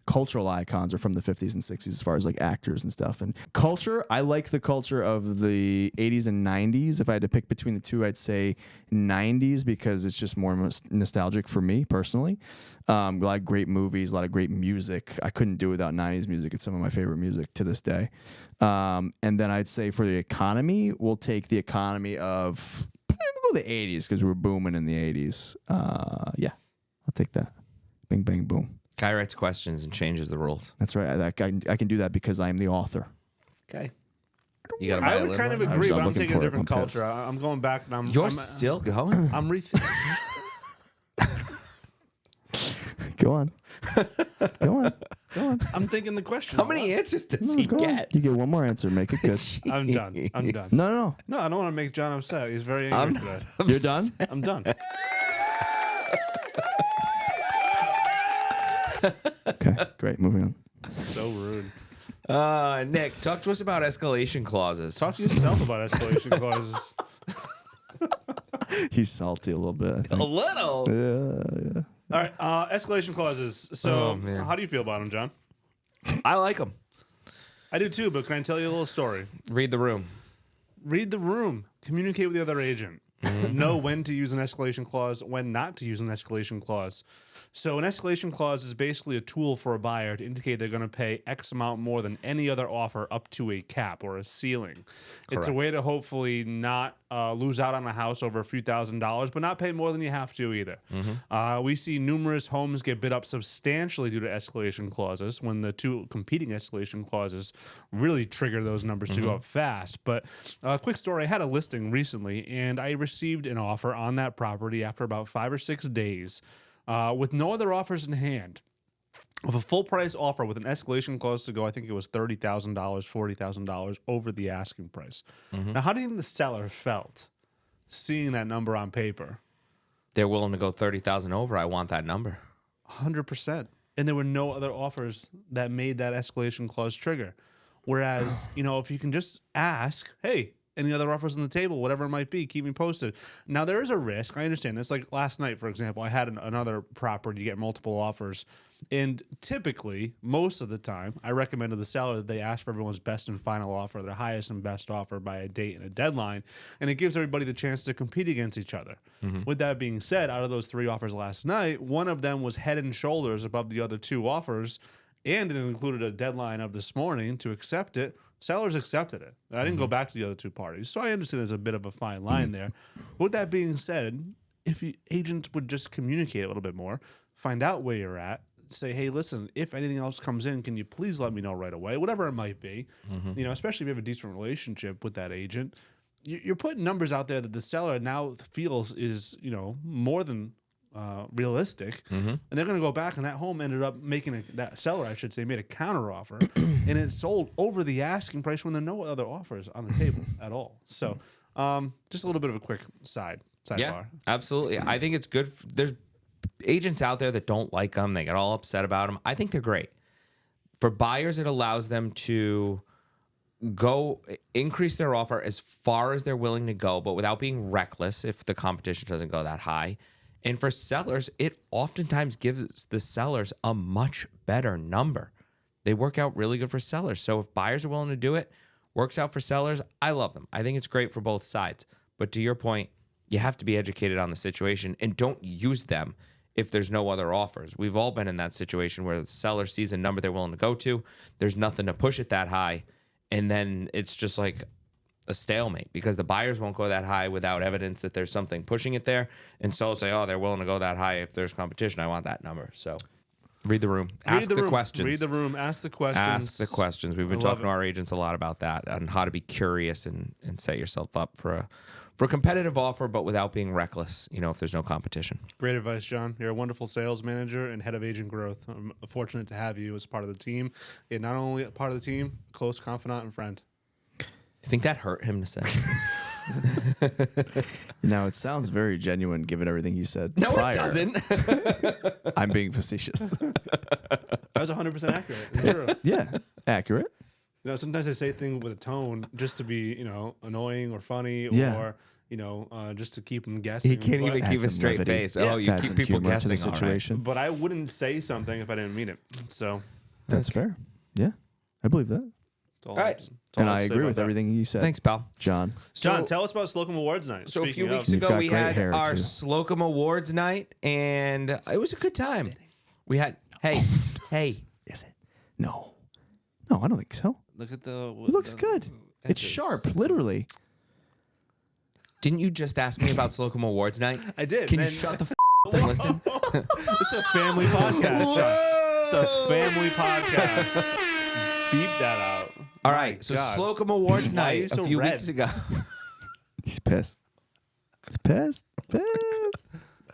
Cultural icons are from the 50s and 60s as far as like actors and stuff. And culture, I like the culture of the 80s and 90s. If I had to pick between the two, I'd say 90s because it's just more nostalgic for me personally. A lot of great movies, a lot of great music. I couldn't do without 90s music. It's some of my favorite music to this day. And then I'd say for the economy, we'll take the economy of we'll go the 80s because we're booming in the 80s. I'll take that. Bing, bang, boom. Guy writes questions and changes the rules. That's right. I can do that because I am the author. Okay. You got I would kind of agree, but I'm looking taking a for it. different I'm pissed. culture. I'm going back and I'm. You're I'm, still going? I'm rethinking. Go on. Go on. I'm thinking the question. How many answers does he Go on. get? You get one more answer. Make it good. I'm done. I'm done. No. No, I don't want to make John upset. He's very angry today. You're done? I'm done. Okay, great. Moving on. So rude. Nick, talk to us about escalation clauses. Talk to yourself about escalation clauses. He's salty a little bit. I A think. little. Yeah. All right, escalation clauses. So, Oh, man. how do you feel about them, John? I like them. I do too, but can I tell you a little story? Read the room. Read the room. Communicate with the other agent. Know when to use an escalation clause, when not to use an escalation clause. So an escalation clause is basically a tool for a buyer to indicate they're going to pay X amount more than any other offer up to a cap or a ceiling. It's a way to hopefully not lose out on a house over a few $1,000s, but not pay more than you have to either. We see numerous homes get bid up substantially due to escalation clauses when the two competing escalation clauses really trigger those numbers to go up fast. But a quick story, I had a listing recently and I received an offer on that property after about 5 or 6 days. With no other offers in hand, with a full price offer with an escalation clause to go, I think it was $30,000, $40,000 over the asking price. Now, how do you think the seller felt seeing that number on paper? They're willing to go 30,000 over. I want that number. 100%. And there were no other offers that made that escalation clause trigger. Whereas, if you can just ask, hey, any other offers on the table, whatever it might be, keep me posted. Now, there is a risk. I understand this. Like last night, for example, I had another property get multiple offers. And typically, most of the time, I recommend to the seller that they ask for everyone's best and final offer, their highest and best offer by a date and a deadline. And it gives everybody the chance to compete against each other. With that being said, out of those 3 offers last night, one of them was head and shoulders above the other 2 offers. And it included a deadline of this morning to accept it. Sellers accepted it. I didn't go back to the other 2 parties. So I understand there's a bit of a fine line there. With that being said, if agents would just communicate a little bit more, find out where you're at, say, hey, listen, if anything else comes in, can you please let me know right away? Whatever it might be. Especially if you have a decent relationship with that agent. You're putting numbers out there that the seller now feels is, more than realistic, and they're going to go back, and that home ended up that seller, I should say, made a counter offer, and it sold over the asking price when there are no other offers on the table at all. So, just a little bit of a quick sidebar. Yeah, absolutely. I think it's good. There's agents out there that don't like them. They get all upset about them. I think they're great. For buyers, it allows them to increase their offer as far as they're willing to go, but without being reckless if the competition doesn't go that high. And for sellers, it oftentimes gives the sellers a much better number. They work out really good for sellers. So if buyers are willing to do it, works out for sellers, I love them. I think it's great for both sides. But to your point, you have to be educated on the situation and don't use them if there's no other offers. We've all been in that situation where the seller sees a number they're willing to go to. There's nothing to push it that high. And then it's just like a stalemate because the buyers won't go that high without evidence that there's something pushing it there. And sellers say, oh, they're willing to go that high if there's competition. I want that number. So Read the room. Ask the questions. Read the room. Ask the questions. Ask the questions. We've been talking to our agents a lot about that and how to be curious and set yourself up for a competitive offer, but without being reckless, if there's no competition. Great advice, John. You're a wonderful sales manager and head of agent growth. I'm fortunate to have you as part of the team. And not only a part of the team, close confidant and friend. I think that hurt him to say. Now, it sounds very genuine given everything you said. No, prior. it doesn't. I'm being facetious. That was 100% accurate. It's true. Yeah, accurate. Sometimes I say things with a tone just to be, annoying or funny Yeah. or, just to keep them guessing. He can't even Add keep a some straight levity. face. Oh, you To add keep some people humor to guessing. the All right. situation. But I wouldn't say something if I didn't mean it. So That's fair. Yeah, I believe that. that's all. All right. That's all And have I to say agree about with that. everything you said. Thanks, pal. John. John, tell us about Slocum Awards night. So a few Speaking weeks of- You've ago, got we great had hair, our too. Slocum Awards night, and it was a good time. We had, hey, Is it? No, I don't think so. look at the. It looks good. It's edges. sharp, literally. didn't you just ask me about Slocum Awards night? I did. Can you man. shut the up and listen? It's a family podcast, John. It's a family podcast. Beep that out. All My right, so God. Slocum Awards Why are you night so a few red? weeks ago. He's pissed. He's pissed.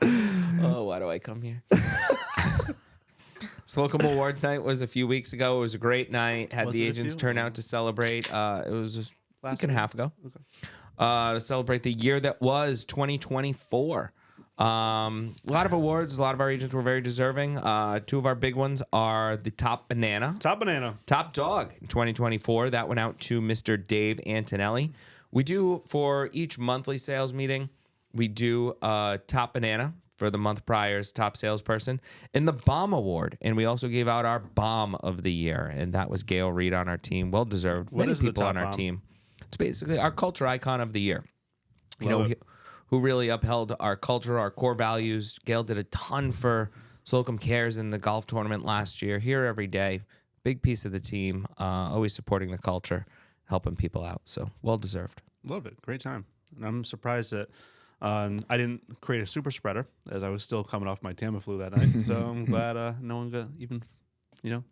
Oh, why do I come here? Slocum Awards night was a few weeks ago. It was a great night. Had Was the it a agents few? turn out to celebrate. It was just a week and a week? half ago. To celebrate the year that was 2024. A lot of awards. A lot of our agents were very deserving. Two of our big ones are the Top Banana. Top banana. Top Dog in 2024. That went out to Mr. Dave Antonelli. We do, for each monthly sales meeting, we do Top Banana for the month prior's top salesperson and the Bomb Award. And we also gave out our Bomb of the Year. And that was Gail Reed on our team. Well deserved. What Many is the people top on our bomb? team. It's basically our culture icon of the year. Love it. Who really upheld our culture, our core values. Gail did a ton for Slocum Cares in the golf tournament last year. Here every day. Big piece of the team. Always supporting the culture, helping people out. So well deserved. Love it. Great time. And I'm surprised that I didn't create a super spreader as I was still coming off my Tamiflu that night. So I'm glad no one got even,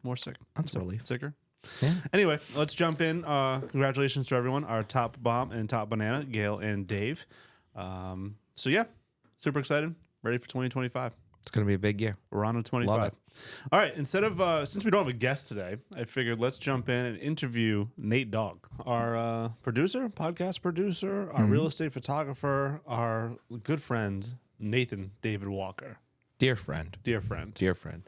more sick. That's a relief. Sicker. Yeah. Anyway, let's jump in. Congratulations to everyone. Our top bomb and top banana, Gail and Dave. So yeah, super excited. Ready for 2025. It's going to be a big year. We're on to 25. Love it. All right. Instead of, since we don't have a guest today, I figured let's jump in and interview Nate Dogg, our producer, podcast producer, our real estate photographer, our good friend, Nathan David Walker. Dear friend. Dear friend. Dear friend.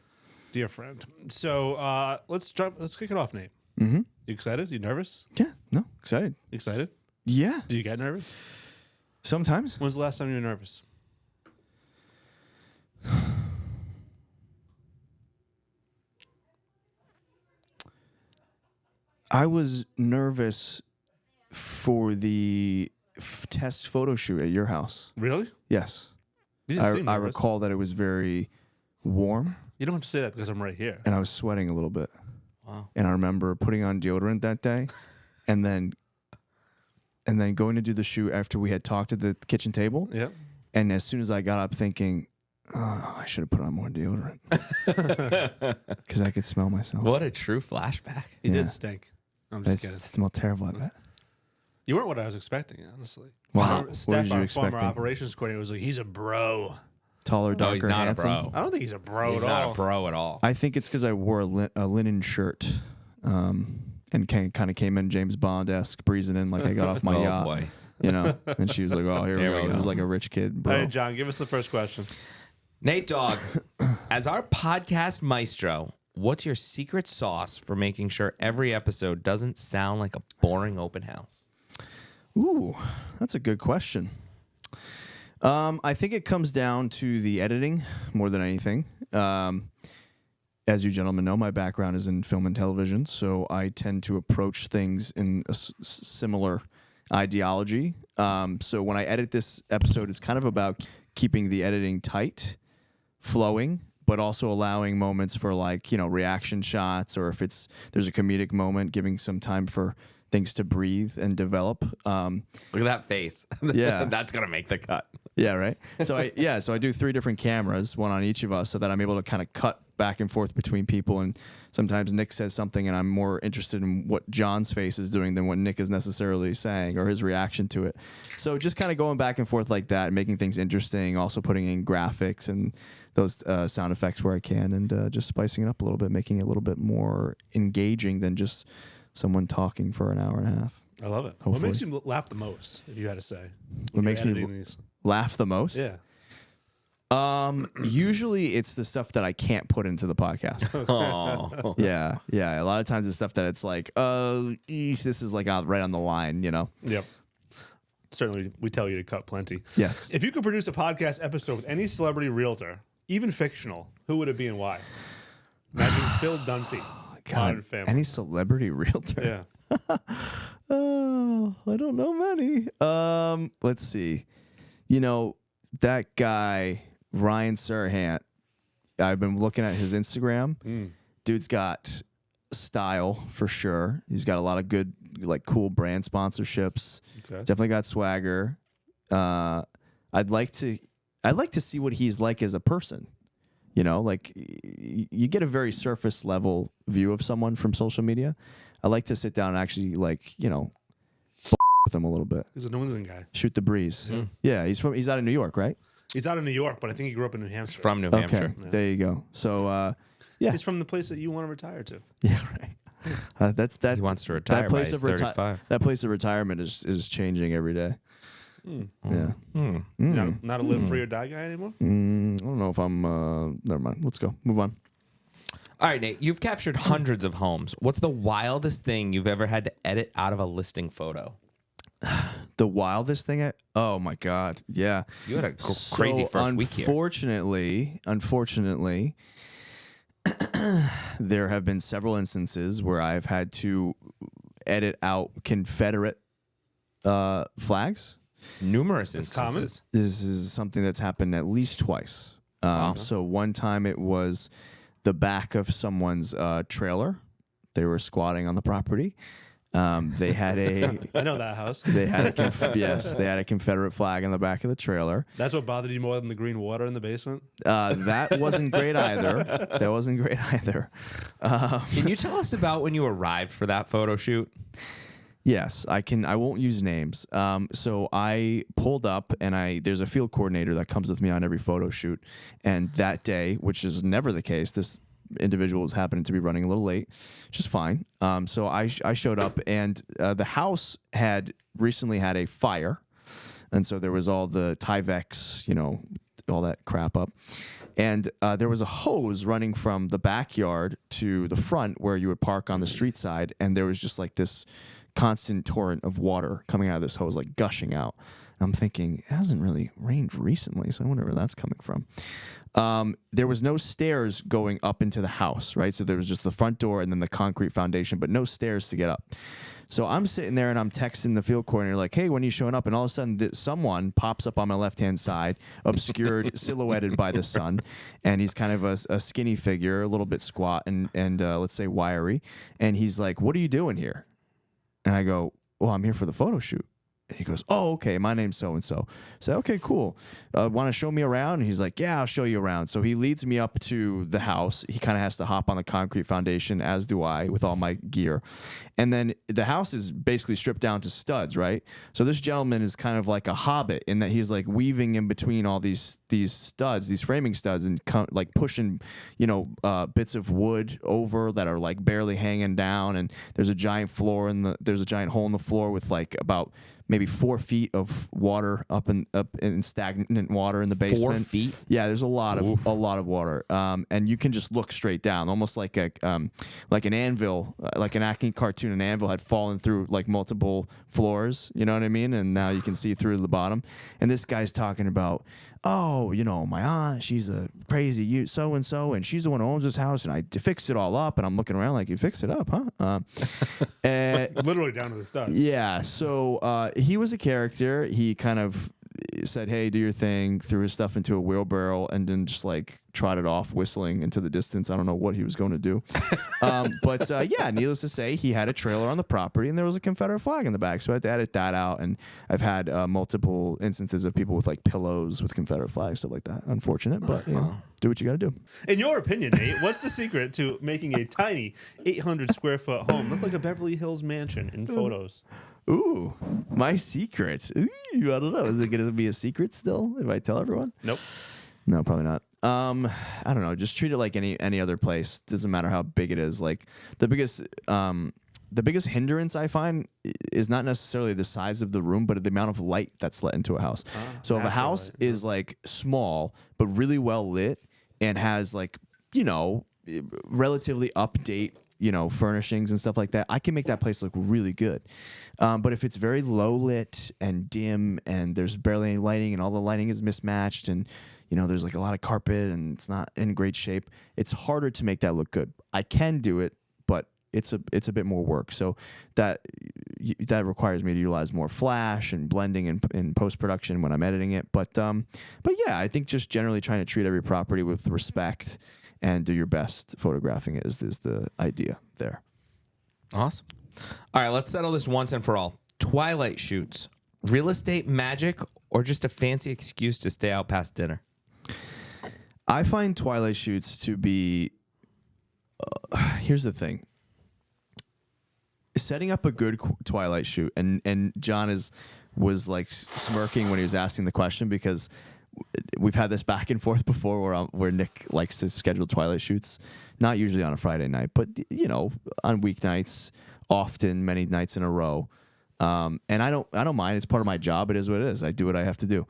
Dear friend. So let's kick it off, Nate. Mm-hmm. You excited? You nervous? Yeah. No. Excited. You excited? Yeah. Do you get nervous? Sometimes. When's the last time you were nervous? I was nervous for the test photo shoot at your house. Really? Yes. You didn't seem I nervous. recall that it was very warm You don't have to say that because I'm right here. and I was sweating a little bit. Wow. And I remember putting on deodorant that day and then going to do the shoot after we had talked at the kitchen table. Yeah. And as soon as I got up thinking, oh, I should have put on more deodorant because I could smell myself. What a true flashback. He Yeah. did stink. I'm just It kidding. smelled terrible, I bet. You weren't what I was expecting, honestly. Wow. Our What Steph, did you our former expecting? operations coordinator, was like, he's a bro. Taller, darker, No, he's not handsome. a bro. I don't think he's a bro He's at not all. a bro at all. I think it's because I wore a linen shirt and kind of came in James Bond-esque, breezing in like I got off my Oh, yacht. boy. You know, and she was like, "Oh, here There we we go." It go. was like a rich kid, All bro. right, John, give us the first question. Nate Dogg, as our podcast maestro, what's your secret sauce for making sure every episode doesn't sound like a boring open house? Ooh, that's a good question. I think it comes down to the editing more than anything. As you gentlemen know, my background is in film and television, so I tend to approach things in a similar ideology. So when I edit this episode, it's kind of about keeping the editing tight, flowing, but also allowing moments for reaction shots, or if there's a comedic moment, giving some time for things to breathe and develop. Look at that face. Yeah. That's going to make the cut. Yeah, right. So I do 3 different cameras, one on each of us, so that I'm able to kind of cut back and forth between people, and sometimes Nick says something, and I'm more interested in what John's face is doing than what Nick is necessarily saying or his reaction to it. So just kind of going back and forth like that, making things interesting, also putting in graphics and those sound effects where I can, and just spicing it up a little bit, making it a little bit more engaging than just someone talking for an hour and a half. I love it. Hopefully. What makes you laugh the most, if you had to say? What makes me laugh the most? Yeah. Usually it's the stuff that I can't put into the podcast. Oh. Yeah. A lot of times it's stuff that it's like, oh, this is like right on the line, you know? Yep. Certainly, we tell you to cut plenty. Yes. If you could produce a podcast episode with any celebrity realtor, even fictional, who would it be and why? Imagine Phil Dunphy. God, any celebrity realtor? Yeah. Oh, I don't know many. Let's see. You know, that guy, Ryan Serhant, I've been looking at his Instagram. Dude's got style for sure. He's got a lot of good, like, cool brand sponsorships. Okay. Definitely got swagger. I'd like to see what he's like as a person. You know, like, you get a very surface level view of someone from social media. I like to sit down and actually, like, you know, with him a little bit. He's a New England guy. Shoot the breeze. Yeah, he's out of New York, right? He's out of New York, but I think he grew up in New Hampshire. He's from New Hampshire. Okay, there you go. So, yeah. He's from the place that you want to retire to. Yeah, right. That's He wants to retire that place by of 35. that place of retirement is changing every day. Yeah. Not a live free or die guy anymore? I don't know if I'm... never mind. Let's go. Move on. All right, Nate, you've captured hundreds of homes. What's the wildest thing you've ever had to edit out of a listing photo? The wildest thing? Oh, my God. Yeah. You had a crazy first week here. Unfortunately, there have been several instances where I've had to edit out Confederate flags. Numerous instances. This is something that's happened at least twice. So one time it was the back of someone's trailer. They were squatting on the property. They had a... I know that house. They had a Confederate flag on the back of the trailer. That's what bothered you more than the green water in the basement? That wasn't great either. Can you tell us about when you arrived for that photo shoot? Yes, I can. I won't use names. So I pulled up, and there's a field coordinator that comes with me on every photo shoot. And that day, which is never the case, this individual was happening to be running a little late, which is fine. So I showed up, and the house had recently had a fire, and so there was all the Tyvek, you know, all that crap up. And there was a hose running from the backyard to the front where you would park on the street side, and there was just like this constant torrent of water coming out of this hose, like gushing out. And I'm thinking, it hasn't really rained recently, so I wonder where that's coming from. There was no stairs going up into the house, right? So there was just the front door and then the concrete foundation, but no stairs to get up. So I'm sitting there and I'm texting the field coordinator like, hey, when are you showing up? And all of a sudden someone pops up on my left-hand side, obscured, silhouetted by the sun. And he's kind of a skinny figure, a little bit squat and let's say wiry. And he's like, what are you doing here? And I go, well, I'm here for the photo shoot. And he goes, oh, okay, my name's so-and-so. I say, okay, cool. Want to show me around? And he's like, yeah, I'll show you around. So he leads me up to the house. He kind of has to hop on the concrete foundation, as do I, with all my gear. And then the house is basically stripped down to studs, right? So this gentleman is kind of like a hobbit in that he's like weaving in between all these studs, these framing studs, and like pushing, you know, bits of wood over that are like barely hanging down. And there's a giant floor there's a giant hole in the floor with like about maybe 4 feet of water up in stagnant water in the basement. 4 feet? Yeah, there's a lot of water. And you can just look straight down, almost like an anvil, like an Acme cartoon. An anvil had fallen through like multiple floors. You know what I mean? And now you can see through the bottom. And this guy's talking about, oh, you know, my aunt, she's a crazy so-and-so, and she's the one who owns this house, and I fixed it all up. And I'm looking around like, you fixed it up, huh? Literally down to the studs. Yeah, so he was a character. He kind of said, "Hey, do your thing," threw his stuff into a wheelbarrow, and then just like trotted off whistling into the distance. I don't know what he was going to do. But yeah, needless to say, he had a trailer on the property and there was a Confederate flag in the back. So I had to edit that out. And I've had multiple instances of people with like pillows with Confederate flags, stuff like that. Unfortunate, but you know, do what you got to do. In your opinion, Nate, what's the secret to making a tiny 800 square foot home look like a Beverly Hills mansion in photos? Ooh, my secret. Ooh, I don't know. Is it going to be a secret still if I tell everyone? Nope. No, probably not. I don't know. Just treat it like any other place. Doesn't matter how big it is. Like the biggest hindrance I find is not necessarily the size of the room, but the amount of light that's let into a house. So if a house is like small but really well lit and has like, you know, relatively update, you know, furnishings and stuff like that, I can make that place look really good. But if it's very low lit and dim and there's barely any lighting and all the lighting is mismatched and, you know, there's like a lot of carpet and it's not in great shape, it's harder to make that look good. I can do it, but it's a bit more work. So that requires me to utilize more flash and blending in post-production when I'm editing it. But yeah, I think just generally trying to treat every property with respect and do your best photographing it is the idea there. Awesome. All right, let's settle this once and for all. Twilight shoots, real estate magic, or just a fancy excuse to stay out past dinner? I find twilight shoots to be, here's the thing. Setting up a good twilight shoot, and John was like smirking when he was asking the question because we've had this back and forth before where Nick likes to schedule twilight shoots, not usually on a Friday night, but you know, on weeknights, often many nights in a row. And I don't mind. It's part of my job. It is what it is. I do what I have to do.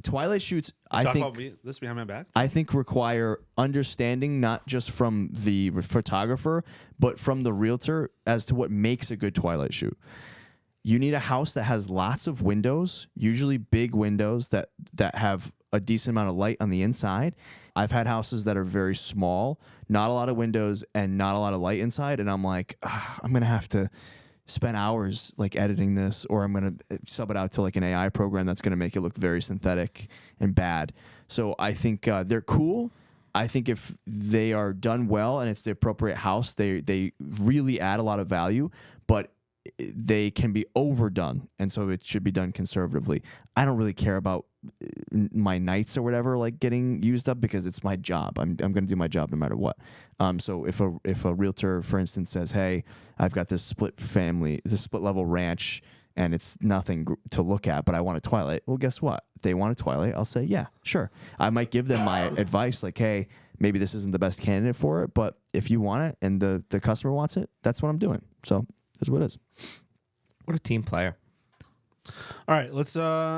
Twilight shoots, I think this behind my back. I think require understanding not just from the photographer, but from the realtor as to what makes a good twilight shoot. You need a house that has lots of windows, usually big windows that have a decent amount of light on the inside. I've had houses that are very small, not a lot of windows and not a lot of light inside, and I'm like, I'm gonna have to spend hours like editing this, or I'm going to sub it out to like an AI program that's going to make it look very synthetic and bad. So I think they're cool. I think if they are done well and it's the appropriate house, they really add a lot of value, but they can be overdone. And so it should be done conservatively. I don't really care about my nights or whatever, like getting used up, because it's my job. I'm going to do my job no matter what. So if a realtor, for instance, says, "Hey, I've got this split level ranch and it's nothing to look at, but I want a twilight." Well, guess what? If they want a twilight, I'll say, yeah, sure. I might give them my advice, like, "Hey, maybe this isn't the best candidate for it, but if you want it and the customer wants it, that's what I'm doing." So that's what it is. What a team player. All right,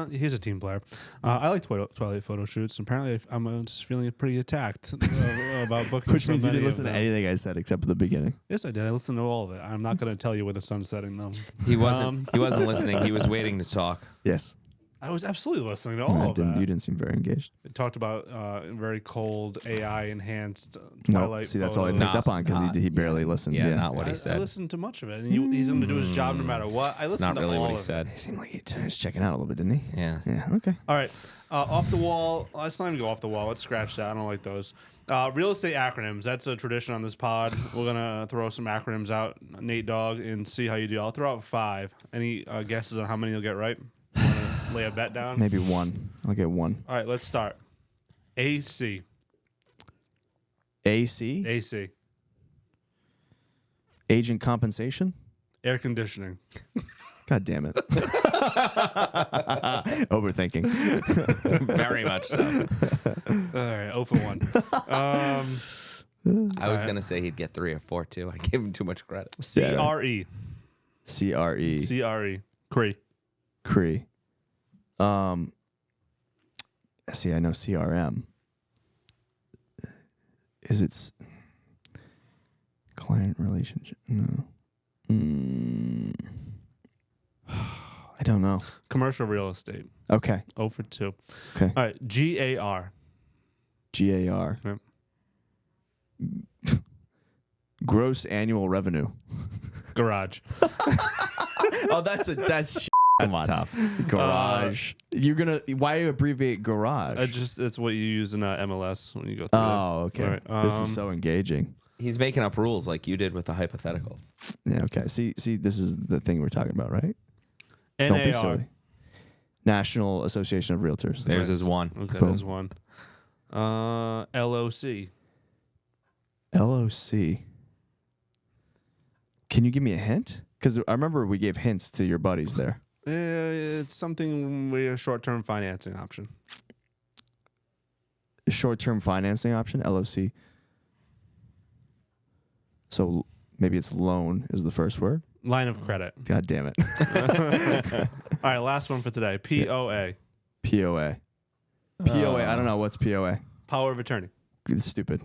he's a team player. I like Twilight photo shoots. Apparently, I'm just feeling pretty attacked about booking. Which means you didn't listen to anything I said except for the beginning. Yes, I did. I listened to all of it. I'm not going to tell you where the sun's setting, though. He wasn't listening. He was waiting to talk. Yes. I was absolutely listening to all of that. You didn't seem very engaged. It talked about very cold AI-enhanced No, Twilight see, that's all I photos. picked up on because he barely listened. Yeah, not what he said. I listened to much of it, and he's going to do his job no matter what. I listened It's not really to all what he of said. He seemed like he was checking out a little bit, didn't he? Yeah. Yeah, okay. All right, off the wall. Let's not even go off the wall. Let's scratch that. I don't like those. Real estate acronyms. That's a tradition on this pod. We're going to throw some acronyms out, Nate Dogg, and see how you do. I'll throw out 5. Any guesses on how many you'll get right? Lay a bet down? Maybe 1. I'll get 1. All right, let's start. AC. AC? AC. Agent compensation? Air conditioning. God damn it. Overthinking. Very much so. All right, 0 for 1. I was going to say he'd get 3 or 4, too. I gave him too much credit. CRE. CRE. CRE. Cree. Cree. See, I know CRM. Is it client relationship? No. I don't know. Commercial real estate. Okay. 0 for 2. Okay. All right, GAR. GAR. Yep. Gross annual revenue. Garage. Oh, that's That's on. tough. Garage. Why do you abbreviate garage? It's what you use in MLS when you go through Oh, it. okay. All right, This is so engaging. He's making up rules like you did with the hypotheticals. Yeah, okay. See, this is the thing we're talking about, right? Don't be NAR. silly. National Association of Realtors. There's his one. Okay, Boom. there's one. LOC. LOC. Can you give me a hint? Because I remember we gave hints to your buddies there. It's something with a short-term financing option. A short-term financing option, LOC. So maybe it's loan is the first word. Line of credit. God damn it. All right, last one for today. POA. POA. POA. I don't know. What's POA? Power of attorney. It's stupid.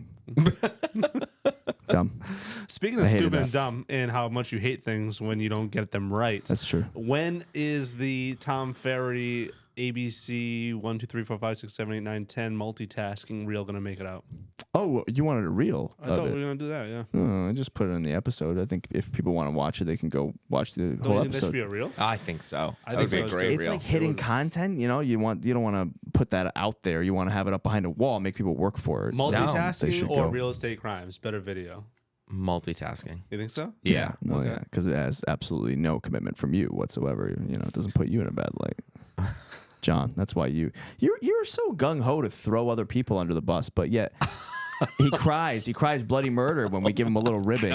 Dumb. Speaking of I hated stupid that. and dumb and how much you hate things when you don't get them right. That's true. When is the Tom Ferry ABC 1, 2, 3, 4, 5, 6, 7, 8, 9, 10 multitasking reel going to make it out? Oh, you wanted a reel I of thought it. we were going to do that, yeah. I just put it in the episode. I think if people want to watch it, they can go watch the Don't whole you think that should episode. be a reel? I think so. I That would think be a so, great too. It's reel. like hidden content, you know. You don't want to put that out there. You want to have it up behind a wall, make people work for it. So they Multitasking should or go. real estate crimes? Better video. Multitasking. You think so? Yeah. Well, Okay. yeah, because it has absolutely no commitment from you whatsoever. You know, it doesn't put you in a bad light. John, that's why you're so gung ho to throw other people under the bus, but yet he cries bloody murder when we give him a little ribbing.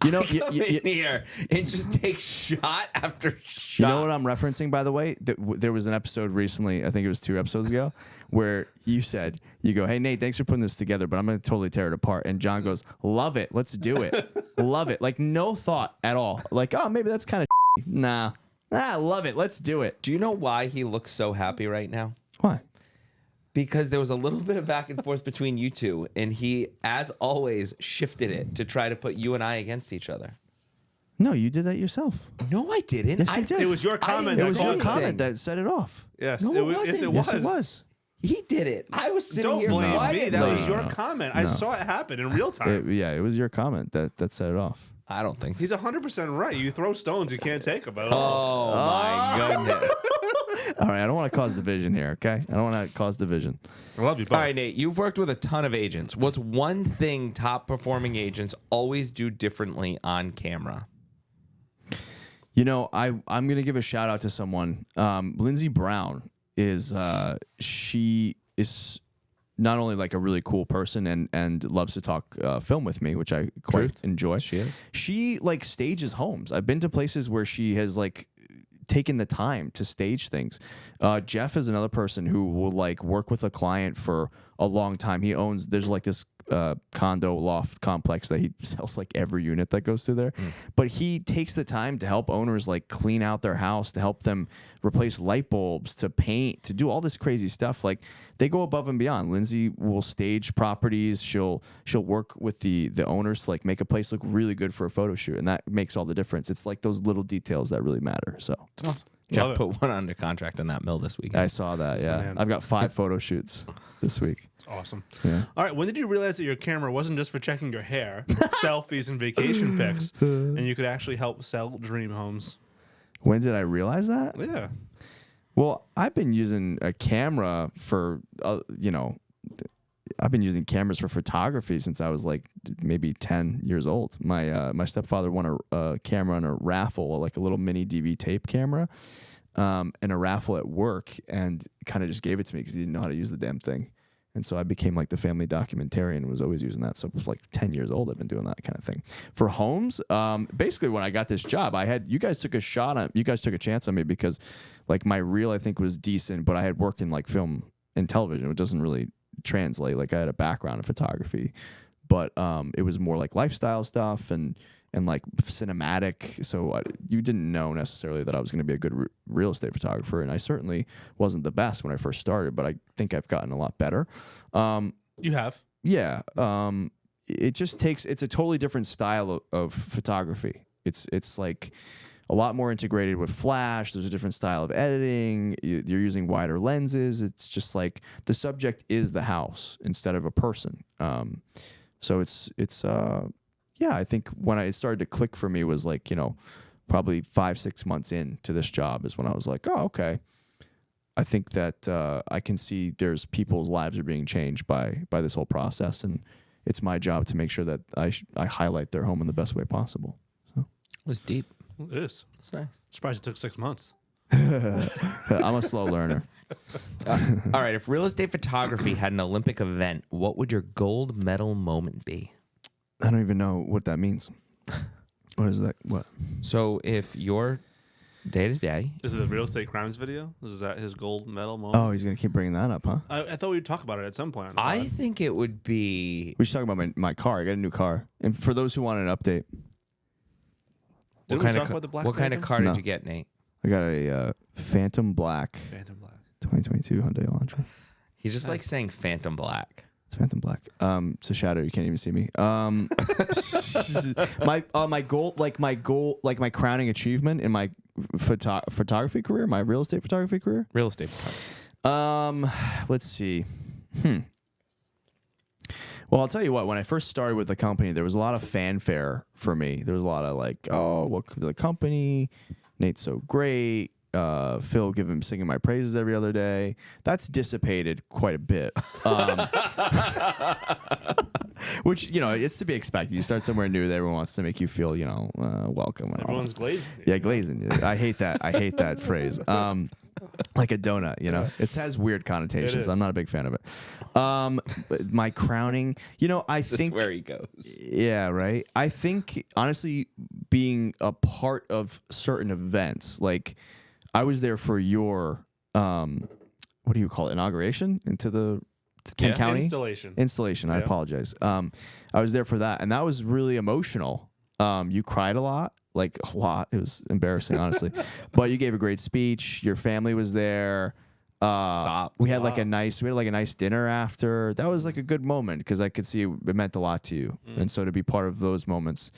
You know, Come in here and just take shot after shot. you know what I'm referencing, by the way? There was an episode recently, I think it was 2 episodes ago, where you go, hey, Nate, thanks for putting this together, but I'm going to totally tear it apart. And John goes, love it. Let's do it. Love it. Like, no thought at all. Like, oh, maybe that's kind of nah. Love it. Let's do it. Do you know why he looks so happy right now? Why? Because there was a little bit of back and forth between you two, and he, as always, shifted it to try to put you and I against each other. No, you did that yourself. No, I didn't. Yes, you did. It was your comment. It that was your caused comment it. that set it off. Yes, No, it it was. wasn't. Yes, it Yes, was. it was. He did it. I was sitting Don't here blame me. quietly. That was No, your no, comment. I saw it happen in real time. It was your comment that set it off. I don't think so. He's 100% right. You throw stones, you can't take them. Oh, my goodness. All right, I don't want to cause division here, okay? I don't want to cause division. I love you both. All right, Nate, you've worked with a ton of agents. What's one thing top performing agents always do differently on camera? You know, I'm going to give a shout out to someone. Lindsay Brown she is not only like a really cool person and loves to talk film with me, which I quite enjoy. She is. She like stages homes. I've been to places where she has like taken the time to stage things. Jeff is another person who will like work with a client for a long time. There's like this condo loft complex that he sells like every unit that goes through there. But he takes the time to help owners like clean out their house, to help them replace light bulbs, to paint, to do all this crazy stuff. Like they go above and beyond. Lindsay will stage properties. She'll work with the owners to like make a place look really good for a photo shoot, and that makes all the difference. It's like those little details that really matter. So Love Jeff it. put one under contract in that mill this weekend. I saw that. the Yeah, man. I've got 5 photo shoots this week. It's awesome. Yeah. All right, when did you realize that your camera wasn't just for checking your hair, selfies, and vacation pics, and you could actually help sell dream homes? When did I realize that? Yeah. Well, I've been using a camera for, I've been using cameras for photography since I was like maybe 10 years old. My stepfather won a camera on a raffle, like a little mini DV tape camera, in a raffle at work, and kind of just gave it to me because he didn't know how to use the damn thing. And so I became like the family documentarian and was always using that. So it was like 10 years old, I've been doing that kind of thing. For homes, basically when I got this job, you guys took a chance on me because like my reel I think was decent, but I had worked in like film and television, which doesn't really translate. Like I had a background in photography, but it was more like lifestyle stuff and like cinematic. So you didn't know necessarily that I was going to be a good real estate photographer, and I certainly wasn't the best when I first started, but I think I've gotten a lot better. You have. Yeah. It's a totally different style of photography. It's like a lot more integrated with flash. There's a different style of editing. You're using wider lenses. It's just like the subject is the house instead of a person. So yeah, I think when it started to click for me was like, probably 5-6 months into this job is when I was like, oh, okay. I think that I can see there's people's lives are being changed by this whole process, and it's my job to make sure that I highlight their home in the best way possible. So It was deep. It is. It's nice. Surprised it took 6 months. I'm a slow learner. All right. If real estate photography had an Olympic event, what would your gold medal moment be? I don't even know what that means. What is that? What? So if your day-to-day... Is it the real estate crimes video? Is that his gold medal moment? Oh, he's going to keep bringing that up, huh? I thought we'd talk about it at some point. I think it would be... We should talk about my car. I got a new car. And for those who want an update, Didn't we talk about the black What kind of Phantom? car No. did you get, Nate? I got a Phantom Black Phantom Black. 2022 Hyundai Elantra. He just likes saying Phantom Black. It's Phantom Black. It's a shadow. You can't even see me. My goal, my crowning achievement in my photography career, my real estate photography career. Real estate photography. Let's see. Well, I'll tell you what. When I first started with the company, there was a lot of fanfare for me. There was a lot of like, oh, welcome to the company. Nate's so great. Phil singing my praises every other day. That's dissipated quite a bit. Which, it's to be expected. You start somewhere new that everyone wants to make you feel, welcome. And Everyone's glazing. yeah, glazing. I hate that. I hate that phrase. Like a donut, It has weird connotations. It is. I'm not a big fan of it. But my crowning, I think Where he goes. yeah, right. I think honestly, being a part of certain events, like I was there for your what do you call it, inauguration into the Kent County installation. I apologize. I was there for that, and that was really emotional. You cried a lot. Like a lot. It was embarrassing, honestly. But you gave a great speech. Your family was there. We had like a nice dinner after. That was like a good moment because I could see it meant a lot to you. And so to be part of those moments,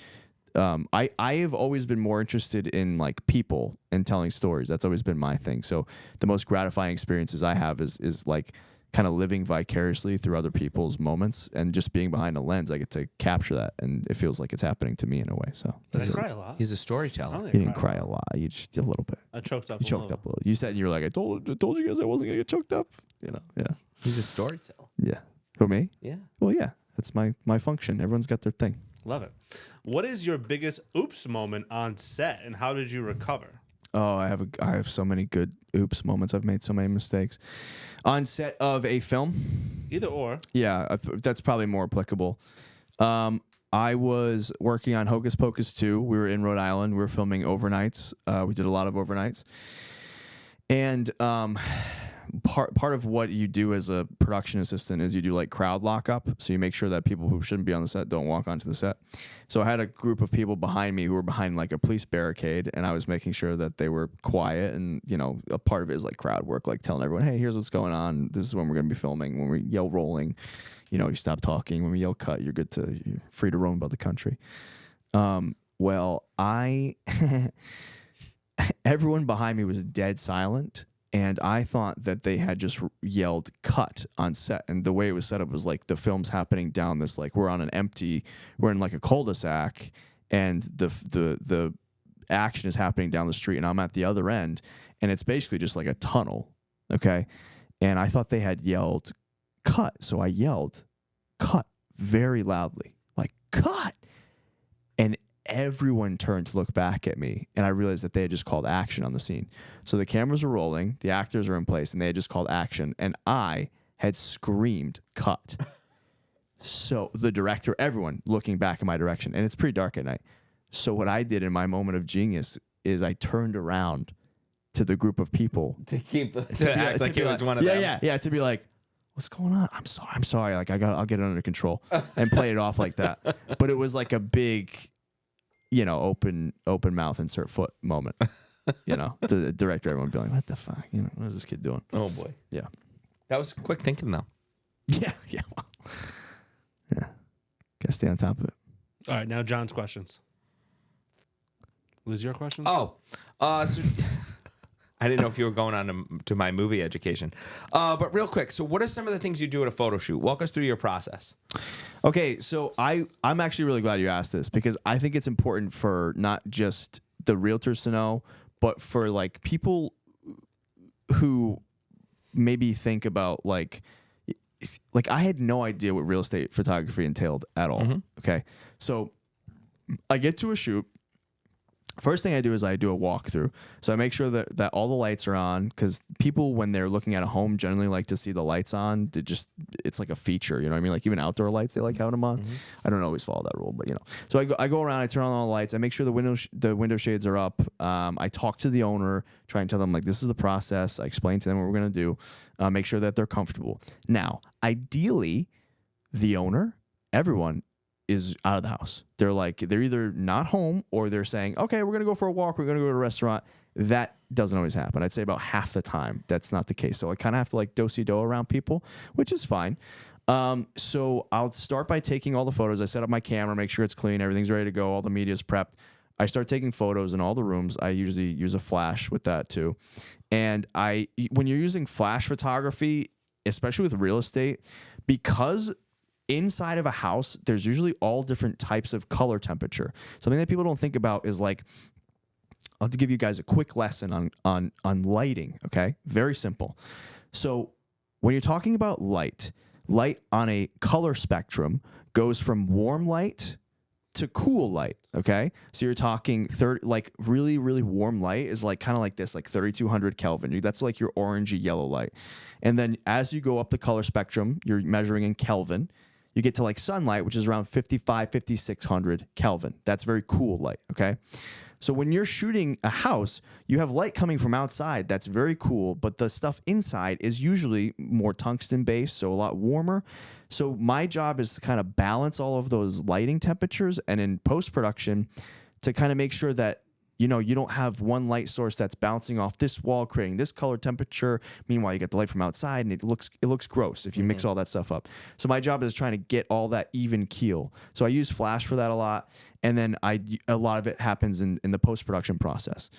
I have always been more interested in like people and telling stories. That's always been my thing. So the most gratifying experiences I have is like kind of living vicariously through other people's moments and just being behind a lens. I get to capture that, and it feels like it's happening to me in a way. So Did I cry a lot? He's a storyteller. you didn't cry a lot. You just a little bit. I choked up. You choked up a little. You said you were like, I told you guys I wasn't gonna get choked up. Yeah, He's a storyteller. yeah. For me, Yeah. well, yeah, that's my function. Everyone's got their thing. Love it. What is your biggest oops moment on set, and how did you recover? Oh, I have so many good oops moments. I've made so many mistakes on set of a film. Either or. Yeah, that's probably more applicable. I was working on Hocus Pocus 2. We were in Rhode Island. We were filming overnights. We did a lot of overnights. And part of what you do as a production assistant is you do like crowd lockup. So you make sure that people who shouldn't be on the set don't walk onto the set. So I had a group of people behind me who were behind like a police barricade, and I was making sure that they were quiet. And, a part of it is like crowd work, like telling everyone, hey, here's what's going on. This is when we're going to be filming. When we yell rolling, you stop talking. When we yell cut, you're free to roam about the country. Well, everyone behind me was dead silent. And I thought that they had just yelled cut on set. And the way it was set up was like the film's happening down this, like we're in like a cul-de-sac, and the action is happening down the street, and I'm at the other end, and it's basically just like a tunnel. Okay. And I thought they had yelled cut. So I yelled cut very loudly, like cut. And everyone turned to look back at me, and I realized that they had just called action on the scene. So the cameras are rolling, the actors are in place, and they had just called action, and I had screamed cut. So the director, everyone looking back in my direction, and it's pretty dark at night. So what I did in my moment of genius is I turned around to the group of people To act like it was one of them. Yeah, to be like, what's going on? I'm sorry. Like I'll get it under control, and play it off like that. But it was like a big, open mouth, insert foot moment. The director, everyone be like, what the fuck? What is this kid doing? Oh, boy. Yeah. That was quick thinking, though. Yeah. Well, yeah. Gotta stay on top of it. All right, now John's questions. Was your questions? So I didn't know if you were going on to my movie education. But real quick, so what are some of the things you do at a photo shoot? Walk us through your process. Okay, so I'm actually really glad you asked this because I think it's important for not just the realtors to know, but for like people who maybe think about like I had no idea what real estate photography entailed at all. Okay, so I get to a shoot. First thing I do is I do a walkthrough. So I make sure that all the lights are on because people, when they're looking at a home, generally like to see the lights on. It's like a feature, you know what I mean? Like even outdoor lights, they like having them on. I don't always follow that rule, but you know. So I go around, I turn on all the lights, I make sure the window shades are up. I talk to the owner, try and tell them like this is the process. I explain to them what we're gonna do. Make sure that they're comfortable. Now, ideally, the owner, everyone is out of the house. They're either not home or they're saying, okay, we're going to go for a walk. We're going to go to a restaurant. That doesn't always happen. I'd say about half the time that's not the case. So I kind of have to like do-si-do around people, which is fine. So I'll start by taking all the photos. I set up my camera, make sure it's clean. Everything's ready to go. All the media's prepped. I start taking photos in all the rooms. I usually use a flash with that too. And when you're using flash photography, especially with real estate, because inside of a house, there's usually all different types of color temperature. Something that people don't think about is like, I'll have to give you guys a quick lesson on lighting, okay? Very simple. So when you're talking about light on a color spectrum goes from warm light to cool light, okay? So you're talking like really, really warm light is like kind of like this, like 3200 Kelvin. That's like your orangey yellow light. And then as you go up the color spectrum, you're measuring in Kelvin. You get to like sunlight, which is around 5600 Kelvin. That's very cool light, okay? So when you're shooting a house, you have light coming from outside. That's very cool, but the stuff inside is usually more tungsten based, so a lot warmer. So my job is to kind of balance all of those lighting temperatures and in post-production to kind of make sure that you don't have one light source that's bouncing off this wall, creating this color temperature. Meanwhile, you get the light from outside, and it looks gross if you mix all that stuff up. So my job is trying to get all that even keel. So I use flash for that a lot, and then a lot of it happens in the post-production process.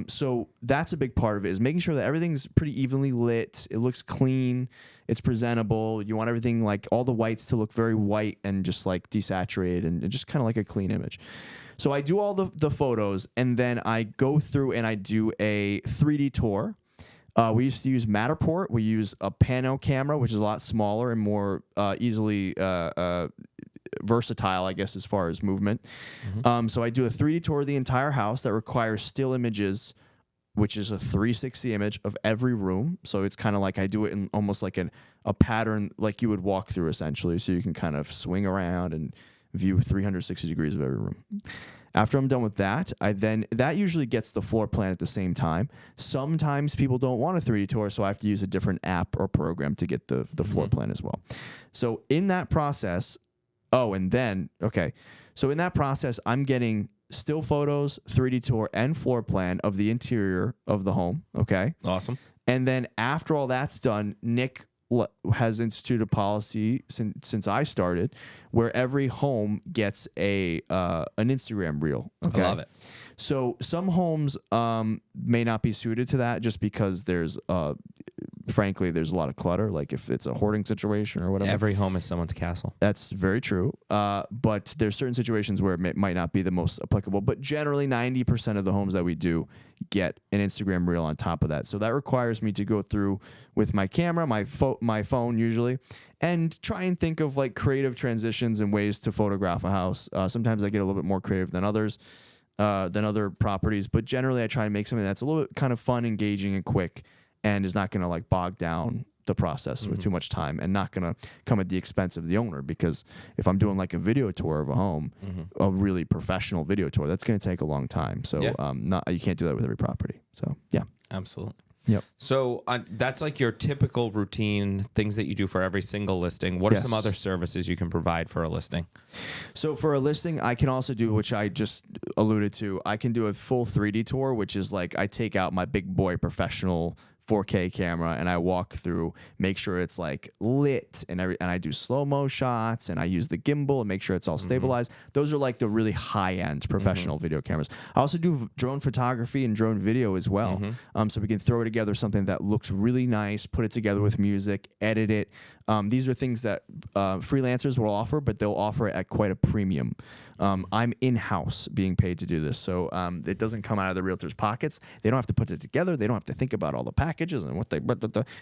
So that's a big part of it, is making sure that everything's pretty evenly lit. It looks clean. It's presentable. You want everything, like all the whites, to look very white and just like desaturated and just kind of like a clean image. So I do all the photos, and then I go through and I do a 3D tour. We used to use Matterport. We use a Pano camera, which is a lot smaller and more easily versatile, I guess, as far as movement. So I do a 3D tour of the entire house that requires still images, which is a 360 image of every room. So it's kind of like I do it in almost like a pattern like you would walk through, essentially. So you can kind of swing around and view 360 degrees of every room. After I'm done with that, that usually gets the floor plan at the same time. Sometimes people don't want a 3D tour, so I have to use a different app or program to get the floor plan as well. So in that process, so in that process, I'm getting still photos, 3D tour, and floor plan of the interior of the home. Okay. Awesome. And then after all that's done, Nick has instituted a policy since I started where every home gets an Instagram reel. Okay? I love it. So some homes may not be suited to that just because frankly, there's a lot of clutter. Like if it's a hoarding situation or whatever. Every home is someone's castle. That's very true. But there's certain situations where it might not be the most applicable. But generally, 90% of the homes that we do get an Instagram reel on top of that. So that requires me to go through with my camera, my phone usually, and try and think of like creative transitions and ways to photograph a house. Sometimes I get a little bit more creative than others. Than other properties, but generally I try and make something that's a little bit kind of fun, engaging, and quick, and is not going to like bog down the process with too much time, and not going to come at the expense of the owner. Because if I'm doing like a video tour of a home, a really professional video tour, that's going to take a long time. So you can't do that with every property. So yeah, absolutely. Yep. So that's like your typical routine, things that you do for every single listing. What are some other services you can provide for a listing? So for a listing, I can also do, which I just alluded to, I can do a full 3D tour, which is like I take out my big boy professional 4K camera, and I walk through, make sure it's like lit, and I do slow-mo shots, and I use the gimbal and make sure it's all stabilized. Those are like the really high-end professional video cameras. I also do drone photography and drone video as well, so we can throw together something that looks really nice, put it together with music, edit it. These are things that freelancers will offer, but they'll offer it at quite a premium. I'm in-house being paid to do this, so it doesn't come out of the realtor's pockets. They don't have to put it together. They don't have to think about all the packages and what they.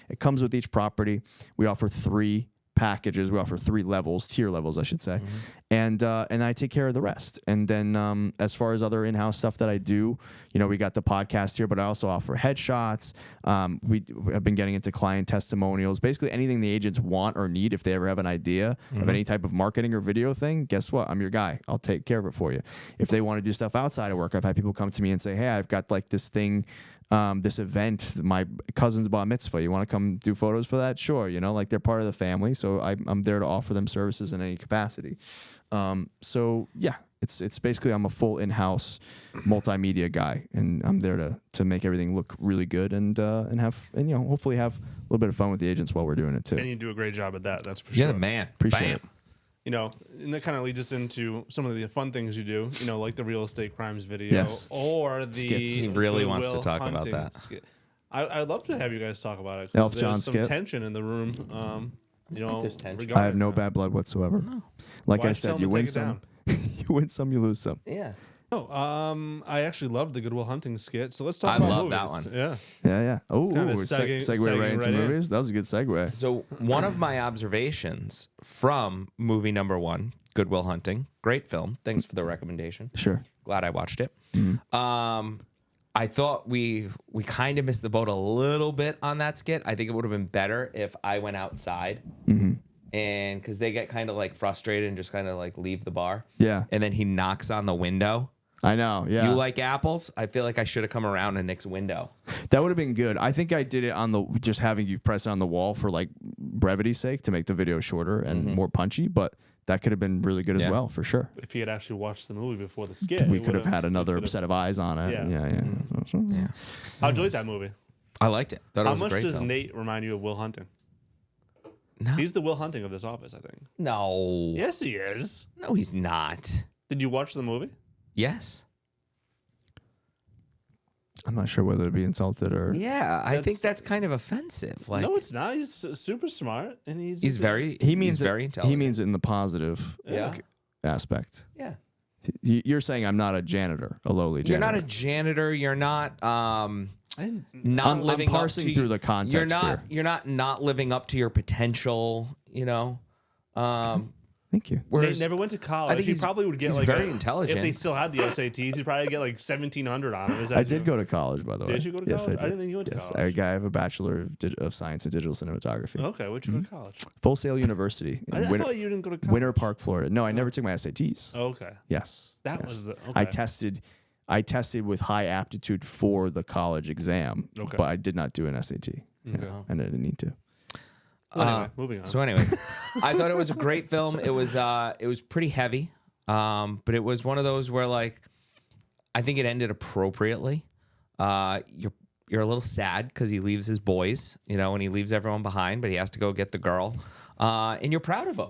It comes with each property. We offer 3 packages. We offer 3 levels, tier levels, I should say, and I take care of the rest. And then as far as other in-house stuff that I do, we got the podcast here, but I also offer headshots. We have been getting into client testimonials, basically anything the agents want or need. If they ever have an idea of any type of marketing or video thing, guess what? I'm your guy. I'll take care of it for you. If they want to do stuff outside of work, I've had people come to me and say, hey, I've got like this thing, this event, my cousin's bar mitzvah. You want to come do photos for that? Sure. Like they're part of the family. So I'm there to offer them services in any capacity. So yeah, it's basically, I'm a full in-house multimedia guy, and I'm there to make everything look really good and hopefully have a little bit of fun with the agents while we're doing it too. And you do a great job at that. That's for You're sure. the man. Appreciate Bam. it. And that kind of leads us into some of the fun things you do, like the real estate crimes video, Yes. or the Skits. He really wants to Goodwill talk about hunting that. skit. I'd love to have you guys talk about it. 'Cause Elf John there's some skit. tension in the room. there's tension. regarding I have no that. bad blood whatsoever. Like Why I just tell said, them you to win take it some, you win some, you lose some. Yeah. Oh, I actually love the Goodwill Hunting skit. So let's talk I about love movies. that one. Yeah. Yeah. Oh, Kinda segue segue right into right in. movies. That was a good segue. So one of my observations from movie number 1, Goodwill Hunting, great film. Thanks for the recommendation. Sure. Glad I watched it. I thought we kind of missed the boat a little bit on that skit. I think it would have been better if I went outside, and because they get kind of like frustrated and just kind of like leave the bar. Yeah. And then he knocks on the window. I know. Yeah. You like apples? I feel like I should have come around to Nick's window. That would have been good. I think I did it on just having you press it on the wall for like brevity's sake to make the video shorter and more punchy, but that could have been really good as Yeah. well, for sure. If he had actually watched the movie before the skit, We could have had another could've- set of eyes on it. Yeah. Yeah. I enjoyed that movie. I liked it. Thought it How was a much great does film. Nate remind you of Will Hunting? No. He's the Will Hunting of this office, I think. No. Yes, he is. No, he's not. Did you watch the movie? Yes. I'm not sure whether to be insulted or. Yeah, I think That's- that's kind of offensive. Like, No, it's not. He's super smart, and he's very He means he's it, very intelligent. He means it in the positive Yeah. aspect. Yeah. You're saying I'm not a janitor, a lowly You're janitor. not a janitor. You're not I didn't, not I'm living parsing up to through the context You're not here. you're not living up to your potential. Thank you. Nate Whereas never went to college. I think he he's- probably would get he's like very intelligent. If they still had the SATs, he'd probably get like 1,700 on him. Is that I did true? go to college, by the way. Did you go to yes, college? I did. I didn't think you went to yes, college. I have a Bachelor of Science in Digital Cinematography. Okay, where'd you go to college? Full Sail University. in I thought you didn't go to college. Winter Park, Florida. No, I never took my SATs. Oh, okay. Yes. That yes. was the. Okay. I tested with high aptitude for the college exam, Okay. but I did not do an SAT. Okay. Yeah, and I didn't need to. Well, anyway, moving on. So, anyways, I thought it was a great film. It was pretty heavy, but it was one of those where like I think it ended appropriately. You're a little sad because he leaves his boys, and he leaves everyone behind, but he has to go get the girl, and you're proud of him,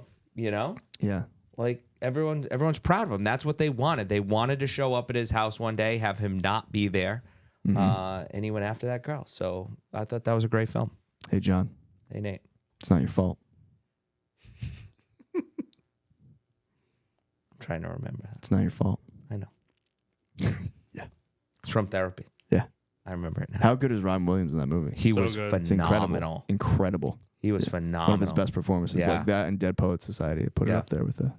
Yeah. Like everyone's proud of him. That's what they wanted. They wanted to show up at his house one day, have him not be there, and he went after that girl. So I thought that was a great film. Hey, John, Hey, Nate. it's not your fault. I'm trying to remember that. It's not your fault. I know. Yeah. It's from therapy. Yeah. I remember it now. How good is Robin Williams in that movie? He So was good. It's incredible. phenomenal. Incredible. He was phenomenal. One of his best performances. Yeah. Like that and Dead Poets Society. I put it Yeah. up there with as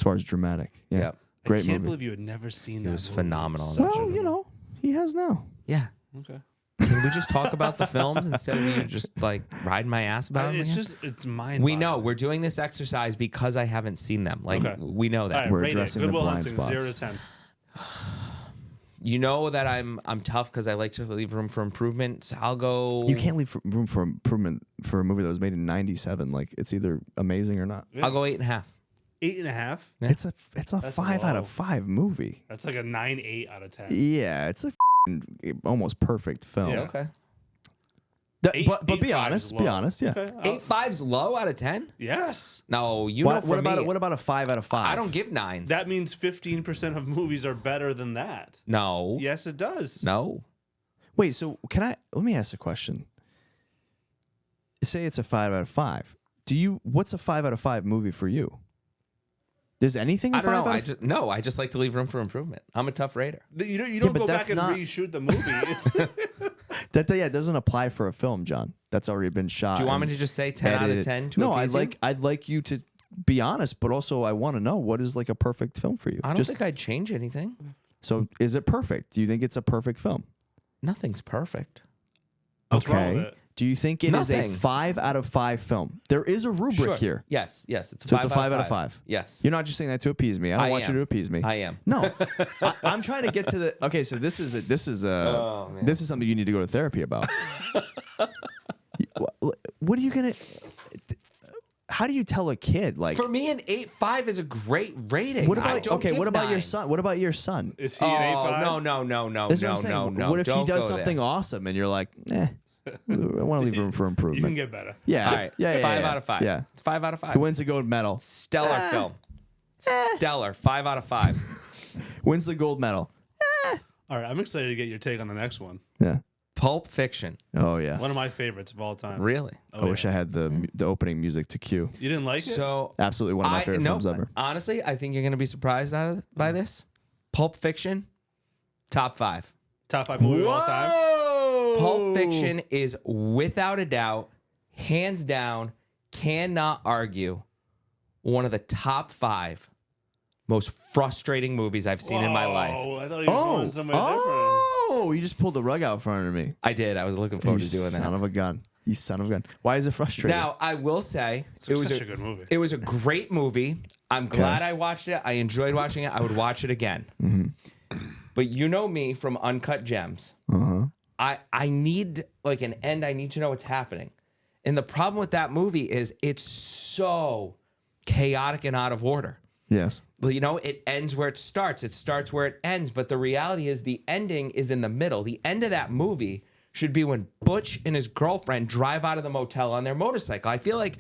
far as dramatic. Yeah. Yeah. Great I can't movie. believe you had never seen He that. was movie. phenomenal in Such that a Well, good he has now. Yeah. Okay. Can we just talk about the films instead of you just like riding my ass about them? It's again? just it's mind. We know we're doing this exercise because I haven't seen them. Like Okay. we know that. All right, We're rate it. addressing the Goodwill blind Hunting, spots. 0 to 10. You know that I'm tough because I like to leave room for improvement. So I'll go. You can't leave room for improvement for a movie that was made in '97. Like it's either amazing or not. I'll go 8.5. 8.5. Yeah. It's a That's 5 out low. of 5 movie. That's like a 9.8 out of 10. Yeah, it's a almost perfect film. Yeah. Okay. But be honest. Be honest. Yeah. Okay. 8.5's low out of 10? Yes. No, you know for me. What about a 5 out of 5? I don't give 9s. That means 15% of movies are better than that. No. Yes, it does. No. Wait, so let me ask a question. Say it's a 5 out of 5. What's a 5 out of 5 movie for you? Is anything a I don't 5 know. I just like to leave room for improvement. I'm a tough rater. You don't but go that's back and not- reshoot the movie. That doesn't apply for a film, John. That's already been shot. Do you want me and to just say 10 out of edited. 10 to No, appease you? I'd like you to be honest, but also I want to know what is like a perfect film for you. I don't think I'd change anything. So is it perfect? Do you think it's a perfect film? Nothing's perfect. What's wrong with it? Do you think it is a Nothing. 5 out of 5 film? There is a rubric Sure. here. Yes. It's a So 5 it's a 5 out of 5. Yes. You're not just saying that to appease me. I don't I want am. you to appease me. I am. No, I'm trying to get to the. Okay, so this is something you need to go to therapy about. What are you gonna? How do you tell a kid like? For me, an 8.5 is a great rating. What I about don't give What about your 9s. son? What about your son? Is he an 8.5? No. That's what I'm saying. No. What if he Don't does go something there. awesome and you're like, I want to leave room for You can improvement. get better. Yeah, All right. yeah, It's yeah, 5 yeah. out of 5. Yeah, It's 5 out of 5. who wins the gold medal? Stellar film. Stellar. 5 out of 5. Wins the gold medal? All right, I'm excited to get your take on the next one. Yeah. Pulp Fiction. Oh yeah. One of my favorites of all time. Really? I wish I had the opening music to cue. You didn't like it? So Absolutely one of my favorite films ever. Honestly, I think you're going to be surprised by this. Pulp Fiction, top 5. Top 5 movie of all time? Pulp Fiction is without a doubt, hands down, cannot argue, one of the top 5 most frustrating movies I've seen in my life. Oh, I thought he was going somewhere different. Oh, you just pulled the rug out from under me. I did. I was looking forward You to doing son that. of a gun. You son of a gun. Why is it frustrating? Now, I will say it was such a good movie. It was a great movie. I'm glad I watched it. I enjoyed watching it. I would watch it again. But you know me from Uncut Gems. I need like an end. I need to know what's happening. And the problem with that movie is it's so chaotic and out of order. Yes. Well, you know, it ends where it starts. It starts where it ends. But the reality is the ending is in the middle. The end of that movie should be when Butch and his girlfriend drive out of the motel on their motorcycle. I feel like,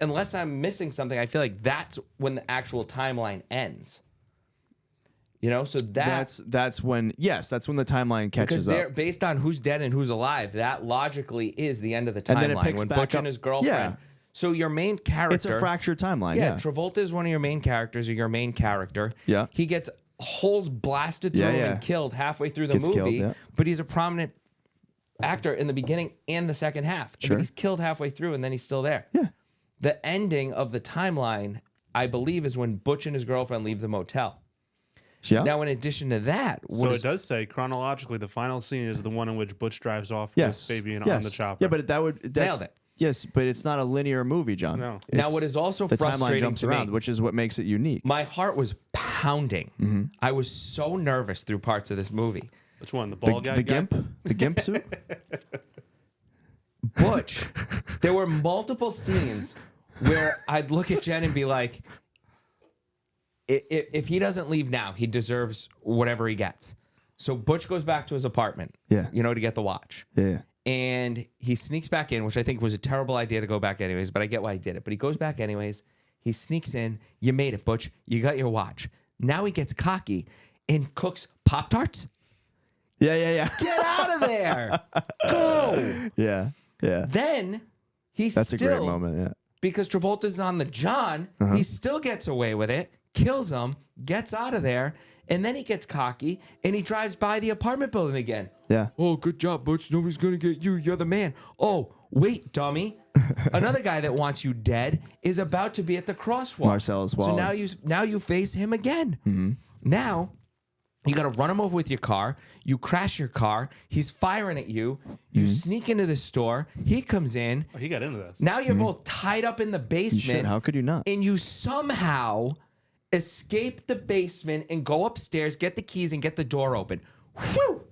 unless I'm missing something, I feel like that's when the actual timeline ends. You know, so That's when that's when the timeline catches because they're up. based on who's dead and who's alive. That logically is the end of the And then it timeline picks when back Butch up. and his girlfriend. Yeah. So your main character, It's a fractured timeline. yeah, Yeah. Travolta is one of your main characters or your main character. Yeah. He gets holes blasted through Yeah, him yeah. and killed halfway through the Gets movie. killed, yeah. But he's a prominent actor in the beginning and the second half. Sure. But he's killed halfway through and then he's still there. Yeah. The ending of the timeline, I believe, is when Butch and his girlfriend leave the motel. Yeah. Now, in addition to that, So it does say chronologically the final scene is the one in which Butch drives off Yes. with Fabian Yes. on the chopper. Yeah, but that's Nailed it. Yes, but it's not a linear movie, John. No. Now, what is also the timeline frustrating jumps to around, me, which is what makes it unique. my heart was pounding. I was so nervous through parts of this movie. Which one? The ball guy? the gimp suit. Butch, there were multiple scenes where I'd look at Jen and be like, if he doesn't leave now, he deserves whatever he gets. So Butch goes back to his apartment, Yeah. you know, to get the watch. Yeah. And he sneaks back in, which I think was a terrible idea to go back anyways, but I get why he did it. But he goes back anyways. He sneaks in. You made it, Butch. You got your watch. Now he gets cocky and cooks Pop-Tarts. Yeah. Get out of there. Go. Yeah. Then he's That's still, a great moment. Yeah. because Travolta's on the John, he still gets away with it, kills him, gets out of there, and then he gets cocky and he drives by the apartment building again. Yeah. Oh, good job, Butch. Nobody's going to get you. You're the man. Oh, wait, dummy. Another guy that wants you dead is about to be at the crosswalk. Marcellus So Wallace. now you face him again. Now you got to run him over with your car. You crash your car. He's firing at you. You sneak into the store. He comes in. Oh, he got into this. Now you're both tied up in the basement. You should. How could you not? And you somehow escape the basement and go upstairs, get the keys, and get the door open. Whew!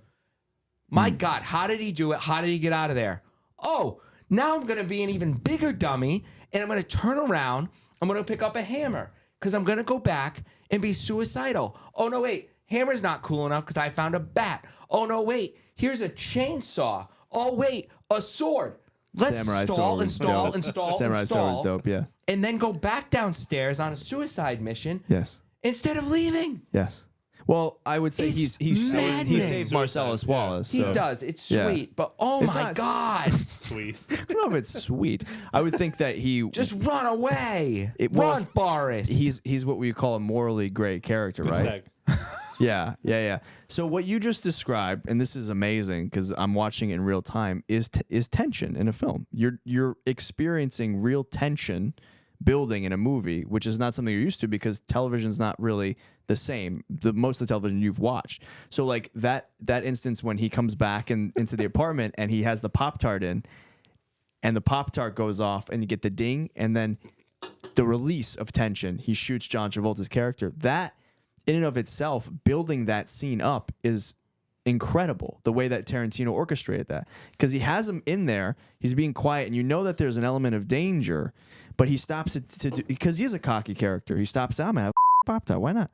My God, how did he do it? How did he get out of there? Oh, now I'm going to be an even bigger dummy, and I'm going to turn around. I'm going to pick up a hammer because I'm going to go back and be suicidal. Oh, no, wait. Hammer's not cool enough because I found a bat. Oh, no, wait. Here's a chainsaw. Oh, wait. A sword. Let's Samurai stall, Sword was dope. install, Samurai Sword was dope. Yeah. and then go back downstairs on a suicide mission Yes. instead of leaving. Yes. Well, I would say It's he maddening. saved Marcellus Suicide, yeah. Wallace. He so. does. It's Yeah. sweet, but oh It's my not- God. Sweet. I don't know if it's sweet. I would think that he Just run away. Well, Run, Forrest. he's what we call a morally gray character, right? Sec. Yeah. So what you just described, and this is amazing because I'm watching it in real time, is tension in a film. You're experiencing real tension building in a movie, which is not something you're used to because television's not really the same. Most of the television you've watched. So like that instance when he comes back into the apartment and he has the Pop-Tart in, and the Pop-Tart goes off, and you get the ding, and then the release of tension. He shoots John Travolta's character. That in and of itself, building that scene up is incredible. The way that Tarantino orchestrated that, because he has him in there, he's being quiet, and you know that there's an element of danger, but he stops it because he is a cocky character. He stops down, man, Pop-Tart, why not?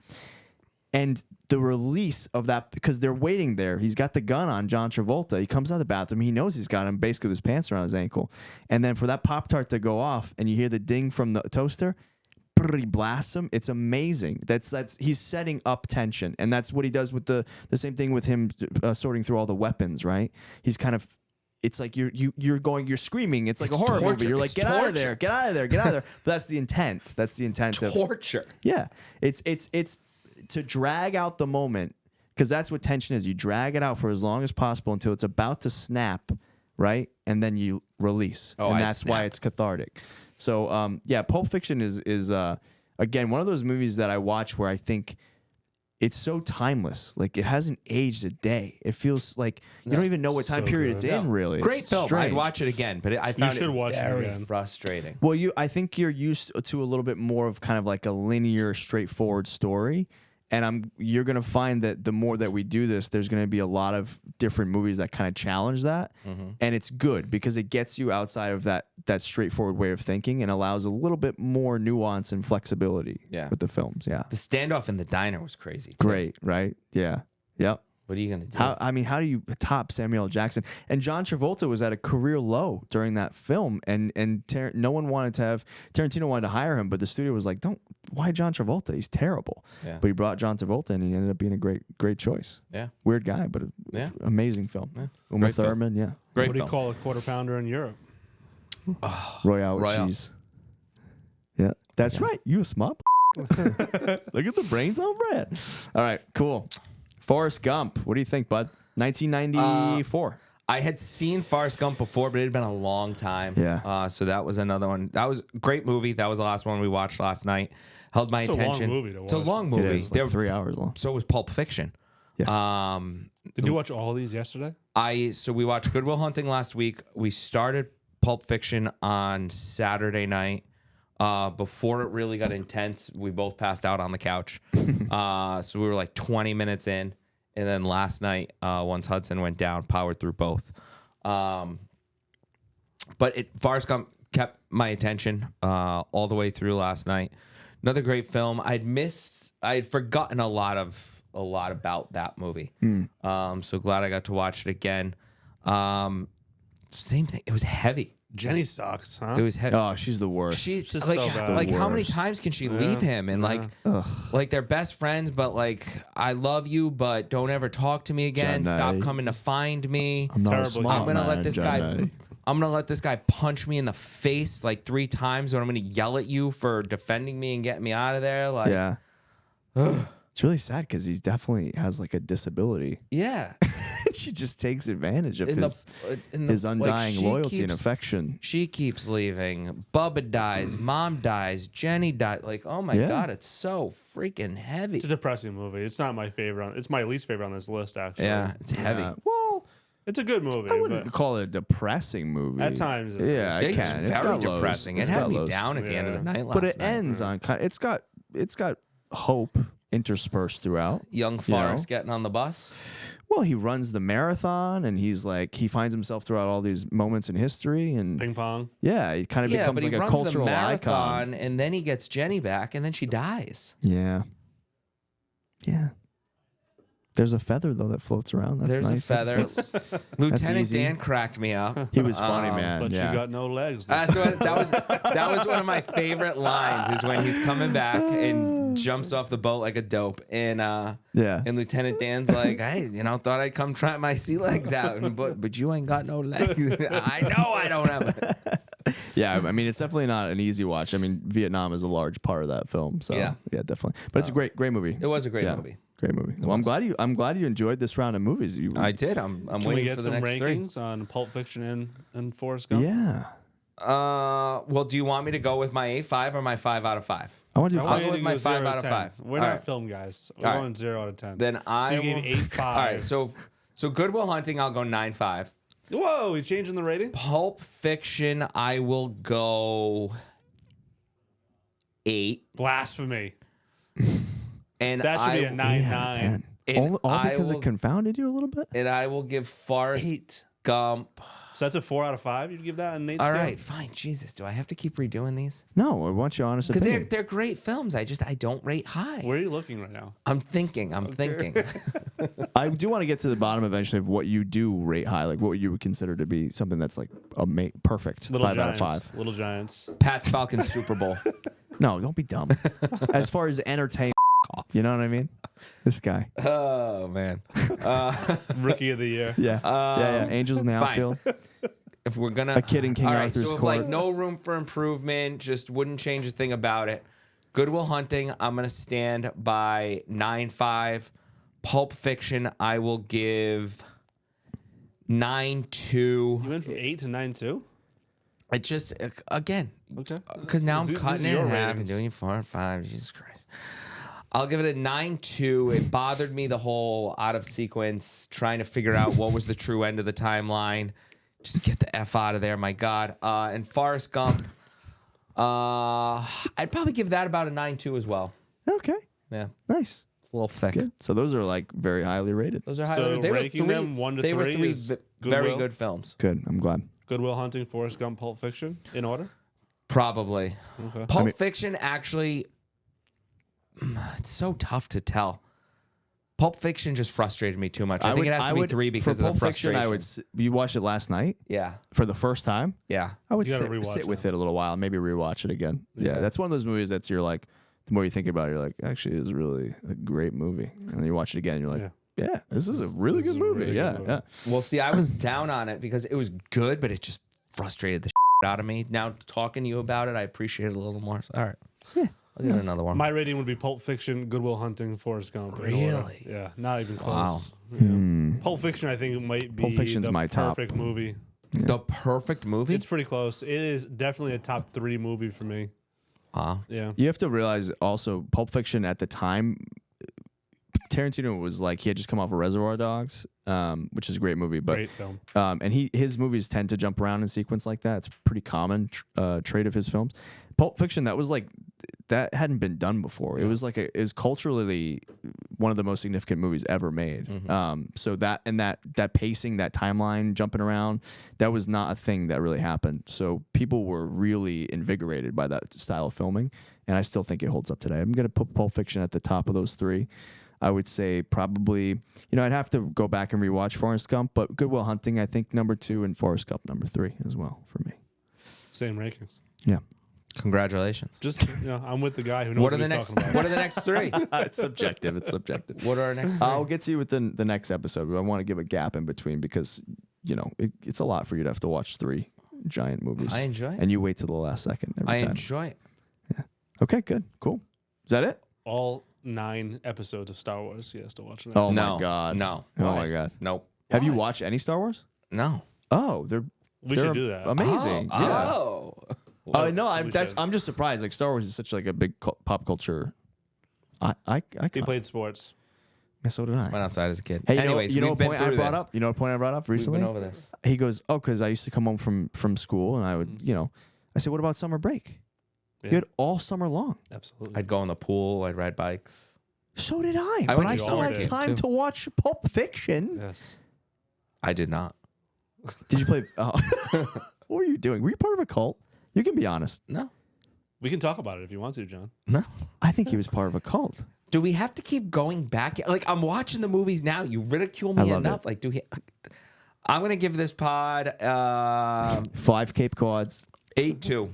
And the release of that, because they're waiting there. He's got the gun on John Travolta. He comes out of the bathroom. He knows he's got him basically with his pants around his ankle. And then for that Pop-Tart to go off and you hear the ding from the toaster, he blasts him. It's amazing. That's he's setting up tension. And that's what he does with the same thing with him sorting through all the weapons, right? He's kind of, it's like you're screaming. It's like a horror movie. You're like, get out of there, get out of there, get out of there. But that's the intent. That's the intent of torture. Yeah. It's to drag out the moment, because that's what tension is. You drag it out for as long as possible until it's about to snap, right? And then you release. Oh, and I'd that's why snap. it's cathartic. So yeah, Pulp Fiction is again one of those movies that I watch where I think it's so timeless. Like it hasn't aged a day. It feels like you don't even know what time So period good. it's in. Really, Great It's film. I'd strange. watch it again, but I found should it watch it very again. frustrating. Well, I think you're used to a little bit more of kind of like a linear, straightforward story. And you're gonna find that the more that we do this, there's gonna be a lot of different movies that kind of challenge that, and it's good because it gets you outside of that straightforward way of thinking and allows a little bit more nuance and flexibility with the films. Yeah, The standoff in the diner was crazy. too. great, right? Yeah, yep. What are you gonna do? How do you top Samuel L. Jackson? And John Travolta was at a career low during that film, and no one wanted to have Tarantino wanted to hire him, but the studio was like, why John Travolta? He's terrible. Yeah. But he brought John Travolta, and he ended up being a great choice. Yeah. Weird guy, but Yeah. amazing film. Uma Great film. Thurman, yeah. Great What do you film. call a quarter pounder in Europe? Royale with Royale. cheese. Yeah, that's right. You a smart. Look at the brains on Brad. All right, cool. Forrest Gump. What do you think, bud? 1994. I had seen Forrest Gump before, but it had been a long time. Yeah. So that was another one. That was a great movie. That was the last one we watched last night. Held my It's a long attention. movie to It's a watch. long It movie. is like 3 hours long. So was Pulp Fiction. Yes. Did you watch all these yesterday? So we watched Good Will Hunting last week. We started Pulp Fiction on Saturday night. Before it really got intense, we both passed out on the couch. So we were like 20 minutes in. And then last night, once Hudson went down, powered through both. But Forrest Gump kept my attention all the way through last night. Another great film. I had forgotten a lot about that movie. So glad I got to watch it again. Same thing. It was heavy. Jenny sucks, huh? It was heavy. Oh, she's the worst. She's Just like, so bad. like how many Worst. times can she leave him and like they're best friends, but like I love you, but don't ever talk to me again. Jenny. Stop coming to find me. I'm not a Terrible. smart I'm gonna man, let this Jenny. guy. I'm gonna let this guy punch me in the face like 3 times, and I'm gonna yell at you for defending me and getting me out of there. Like, Yeah. It's really sad because he definitely has like a disability. yeah. She just takes advantage of In his like, undying she loyalty and keeps- affection. She keeps leaving. Bubba dies. Mom dies. Jenny died. Like, oh my Yeah. god, it's so freaking heavy. It's a depressing movie. It's not my favorite. It's my least favorite on this list, actually. Yeah, it's heavy. Well, It's a good movie. I wouldn't but call it a depressing movie. At times it Yeah, is. it It's can. It's very got lows. depressing. It's It had got me lows. down at the end of the Yeah. night last But it night. ends on it's got hope interspersed throughout. Young Forrest getting on the bus. Well, he runs the marathon, and he finds himself throughout all these moments in history, and Ping pong. yeah, he kind of Yeah, becomes but he like a runs cultural the marathon, icon. and then he gets Jenny back, and then she dies. Yeah, yeah. There's a feather though that floats around. That's There's nice. a feather. That's Lieutenant easy. Dan cracked me up. he was funny, man. But yeah. you got no legs. That was one of my favorite lines. Is when he's coming back and jumps off the boat like a dope, and Yeah. and Lieutenant Dan's like, hey, thought I'd come try my sea legs out, but you ain't got no legs. I know I don't have it. Yeah, I mean, it's definitely not an easy watch. I mean, Vietnam is a large part of that film, so Yeah. definitely. But it's a great movie. It was a great Yeah, movie. Great movie. Well, I'm glad you enjoyed this round of movies. I did. I'm Can we waiting get for the some next three. rankings on Pulp Fiction and Forrest Gump? Yeah, Well, do you want me to go with my 8.5 or my 5 out of 5? I want to do I'll want go you with to my go 5 0 out of 10. 5. We're All not right. film guys. We're All right. going 0 out of 10. Then I you gave will- 8.5. All right, so Good Will Hunting, I'll go 9.5. Whoa, you changing the rating? Pulp Fiction, I will go 8. Blasphemy. And That should be a 9.9. 10. And All I because will- it confounded you a little bit. And I will give Forrest 8. Gump. So that's a 4 out of 5. You'd give that an 8 All scale? right, fine. Jesus, do I have to keep redoing these? No, I want your honest Because opinion. they're great films. I don't rate high. Where are you looking right now? I'm thinking. I do want to get to the bottom eventually of what you do rate high, like what you would consider to be something that's like perfect. Little 5 Giants. out of 5. Little Giants. Pat's Falcons Super Bowl. No, don't be dumb. As far as entertainment, you know what I mean? This guy. Oh man. Rookie of the year. Yeah. Angels in the fine. outfield. If we're gonna A kid in King all right, Arthur's so if court. like no room for improvement, just wouldn't change a thing about it. Good Will Hunting, I'm gonna stand by 9.5. Pulp Fiction, I will give 9.2. You went from 8 to 9.2? It just again, Okay. because now I'm This is cutting it your in half and ratings. doing 4 or 5. Jesus Christ. I'll give it a 9.2. It bothered me the whole out of sequence, trying to figure out what was the true end of the timeline. Just get the F out of there, my God. And Forrest Gump, I'd probably give that about a 9.2 as well. Okay. Yeah, Nice. it's a little thick. Good. So those are like very highly rated. Those are So high. They were ranking three, them 1 to they were 3 three is very Goodwill? good films. Good. I'm glad. Good Will Hunting, Forrest Gump, Pulp Fiction in order? Probably. Okay. Pulp Fiction actually, it's so tough to tell. Pulp Fiction just frustrated me too much. I think it has to be 3 because for of the Pulp Fiction, frustration. you watched it last night Yeah, for the first time. yeah. I would You gotta sit, rewatch sit with it. it a little while, maybe rewatch it again. Yeah, that's one of those movies that's you're like, the more you think about it, you're like, actually, it is really a great movie. And then you watch it again, and you're like, yeah, this is a really This good is a movie. really Yeah, good movie. yeah. Well, see, I was down on it because it was good, but it just frustrated the shit out of me. Now, talking to you about it, I appreciate it a little more. So, all right. Yeah. I'll give it another one. My rating would be Pulp Fiction, Good Will Hunting, Forrest Gump. in order. Really? Yeah, not even Wow. close. Yeah. Pulp Fiction, I think, might be Pulp Fiction's the my top. perfect movie. The perfect movie? It's pretty close. It is definitely a top 3 movie for me. Wow. Yeah. You have to realize also, Pulp Fiction at the time, Tarantino was like, he had just come off of Reservoir Dogs, which is a great movie, but Great film. and his movies tend to jump around in sequence like that. It's a pretty common trait of his films. Pulp Fiction, that hadn't been done before. It was like it was culturally one of the most significant movies ever made. So that pacing, that timeline jumping around, that was not a thing that really happened. So people were really invigorated by that style of filming, and I still think it holds up today. I'm gonna put Pulp Fiction at the top of those 3. I would say probably, I'd have to go back and rewatch Forrest Gump, but Good Will Hunting, I think, number 2, and Forrest Gump number 3 as well for me. Same rankings. Yeah. Congratulations. Just, I'm with the guy who knows What what, are the he's next? talking about. What are the next 3? It's subjective. It's subjective. What are our next 3? I'll get to you with the next episode, but I want to give a gap in between because, it's a lot for you to have to watch 3 giant movies. I enjoy it. And you wait till the last second every I time. enjoy it. Okay, good. Cool. Is that it? All 9 episodes of Star Wars he has to watch. Oh, No. my God. No. Oh, Why? my God. Nope. Have you Why? watched any Star Wars? No. Oh, they're We they're should do that. Amazing. Oh. Yeah. Oh. No, We I'm should. I'm just surprised. Like Star Wars is such like a big pop culture. I He can't. played sports. Yeah, so did I. Went outside as a kid. Hey, Anyways, you know we've what been point through I brought this. up? You know what point I brought up We've recently? been over this. He goes, "Oh, because I used to come home from school, and I would, I said, what about summer break? Yeah. You had all summer long. Absolutely. I'd go in the pool. I'd ride bikes. So did I. I But went I to still summer had camp, time too. to watch Pulp Fiction. Yes. I did not. Did you play? What were you doing? Were you part of a cult? You can be honest. No. We can talk about it if you want to, John. No. I think he was part of a cult. Do we have to keep going back? Like, I'm watching the movies now. You ridicule I me love enough. it. Like, I'm going to give this pod 5 Cape Cods. 8-2.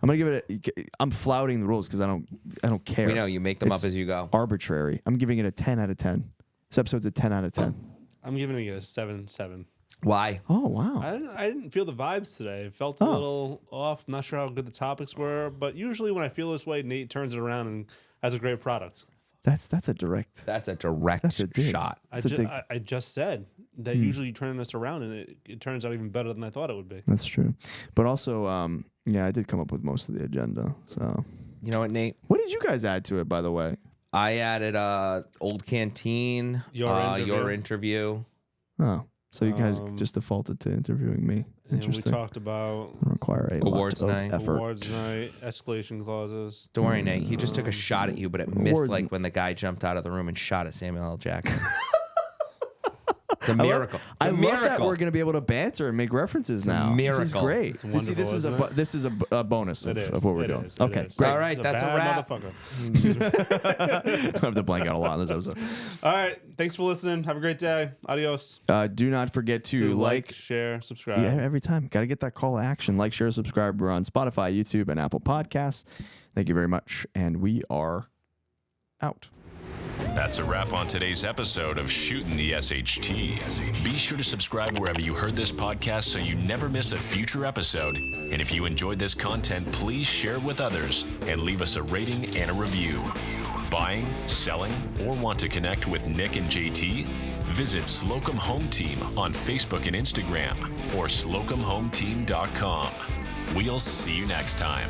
I'm gonna give it. I'm flouting the rules because I don't care. We know you make them It's up as you go. Arbitrary. I'm giving it a 10 out of 10. This episode's a 10 out of 10. I'm giving it a 7-7. Why? Oh wow. I didn't feel the vibes today. It felt a little off. Not sure how good the topics were, but usually when I feel this way, Nate turns it around and has a great product. That's a direct. That's a direct That's a dig. shot. I just said that usually you turn this around and it turns out even better than I thought it would be. That's true. But also, yeah, I did come up with most of the agenda. So, You know what, Nate? what did you guys add to it, by the way? I added Old Canteen, your interview. Oh, so you guys just defaulted to interviewing me. And we Interesting. talked about Require a Awards lot night. of effort. awards night, escalation clauses. Don't worry, Nate. He just took a shot at you, but it missed Awards- like when the guy jumped out of the room and shot at Samuel L. Jackson. It's a miracle. It's I a love miracle. that we're going to be able to banter and make references now. miracle. This is great. It's See, wonderful, this is isn't it? this is a bonus It of is. what we're It doing. is. It Okay, is. great. All right, A that's a bad wrap. motherfucker. I have to blank out a lot in this episode. All right. Thanks for listening. Have a great day. Adios. Do not forget to like, share, subscribe. yeah, every time. Got to get that call to action. Like, share, subscribe. We're on Spotify, YouTube, and Apple Podcasts. Thank you very much. And we are out. That's a wrap on today's episode of Shootin The SHT. Be sure to subscribe wherever you heard this podcast so you never miss a future episode. And if you enjoyed this content, please share it with others and leave us a rating and a review. Buying, selling, or want to connect with Nick and JT? Visit Slocum Home Team on Facebook and Instagram or slocumhometeam.com. We'll see you next time.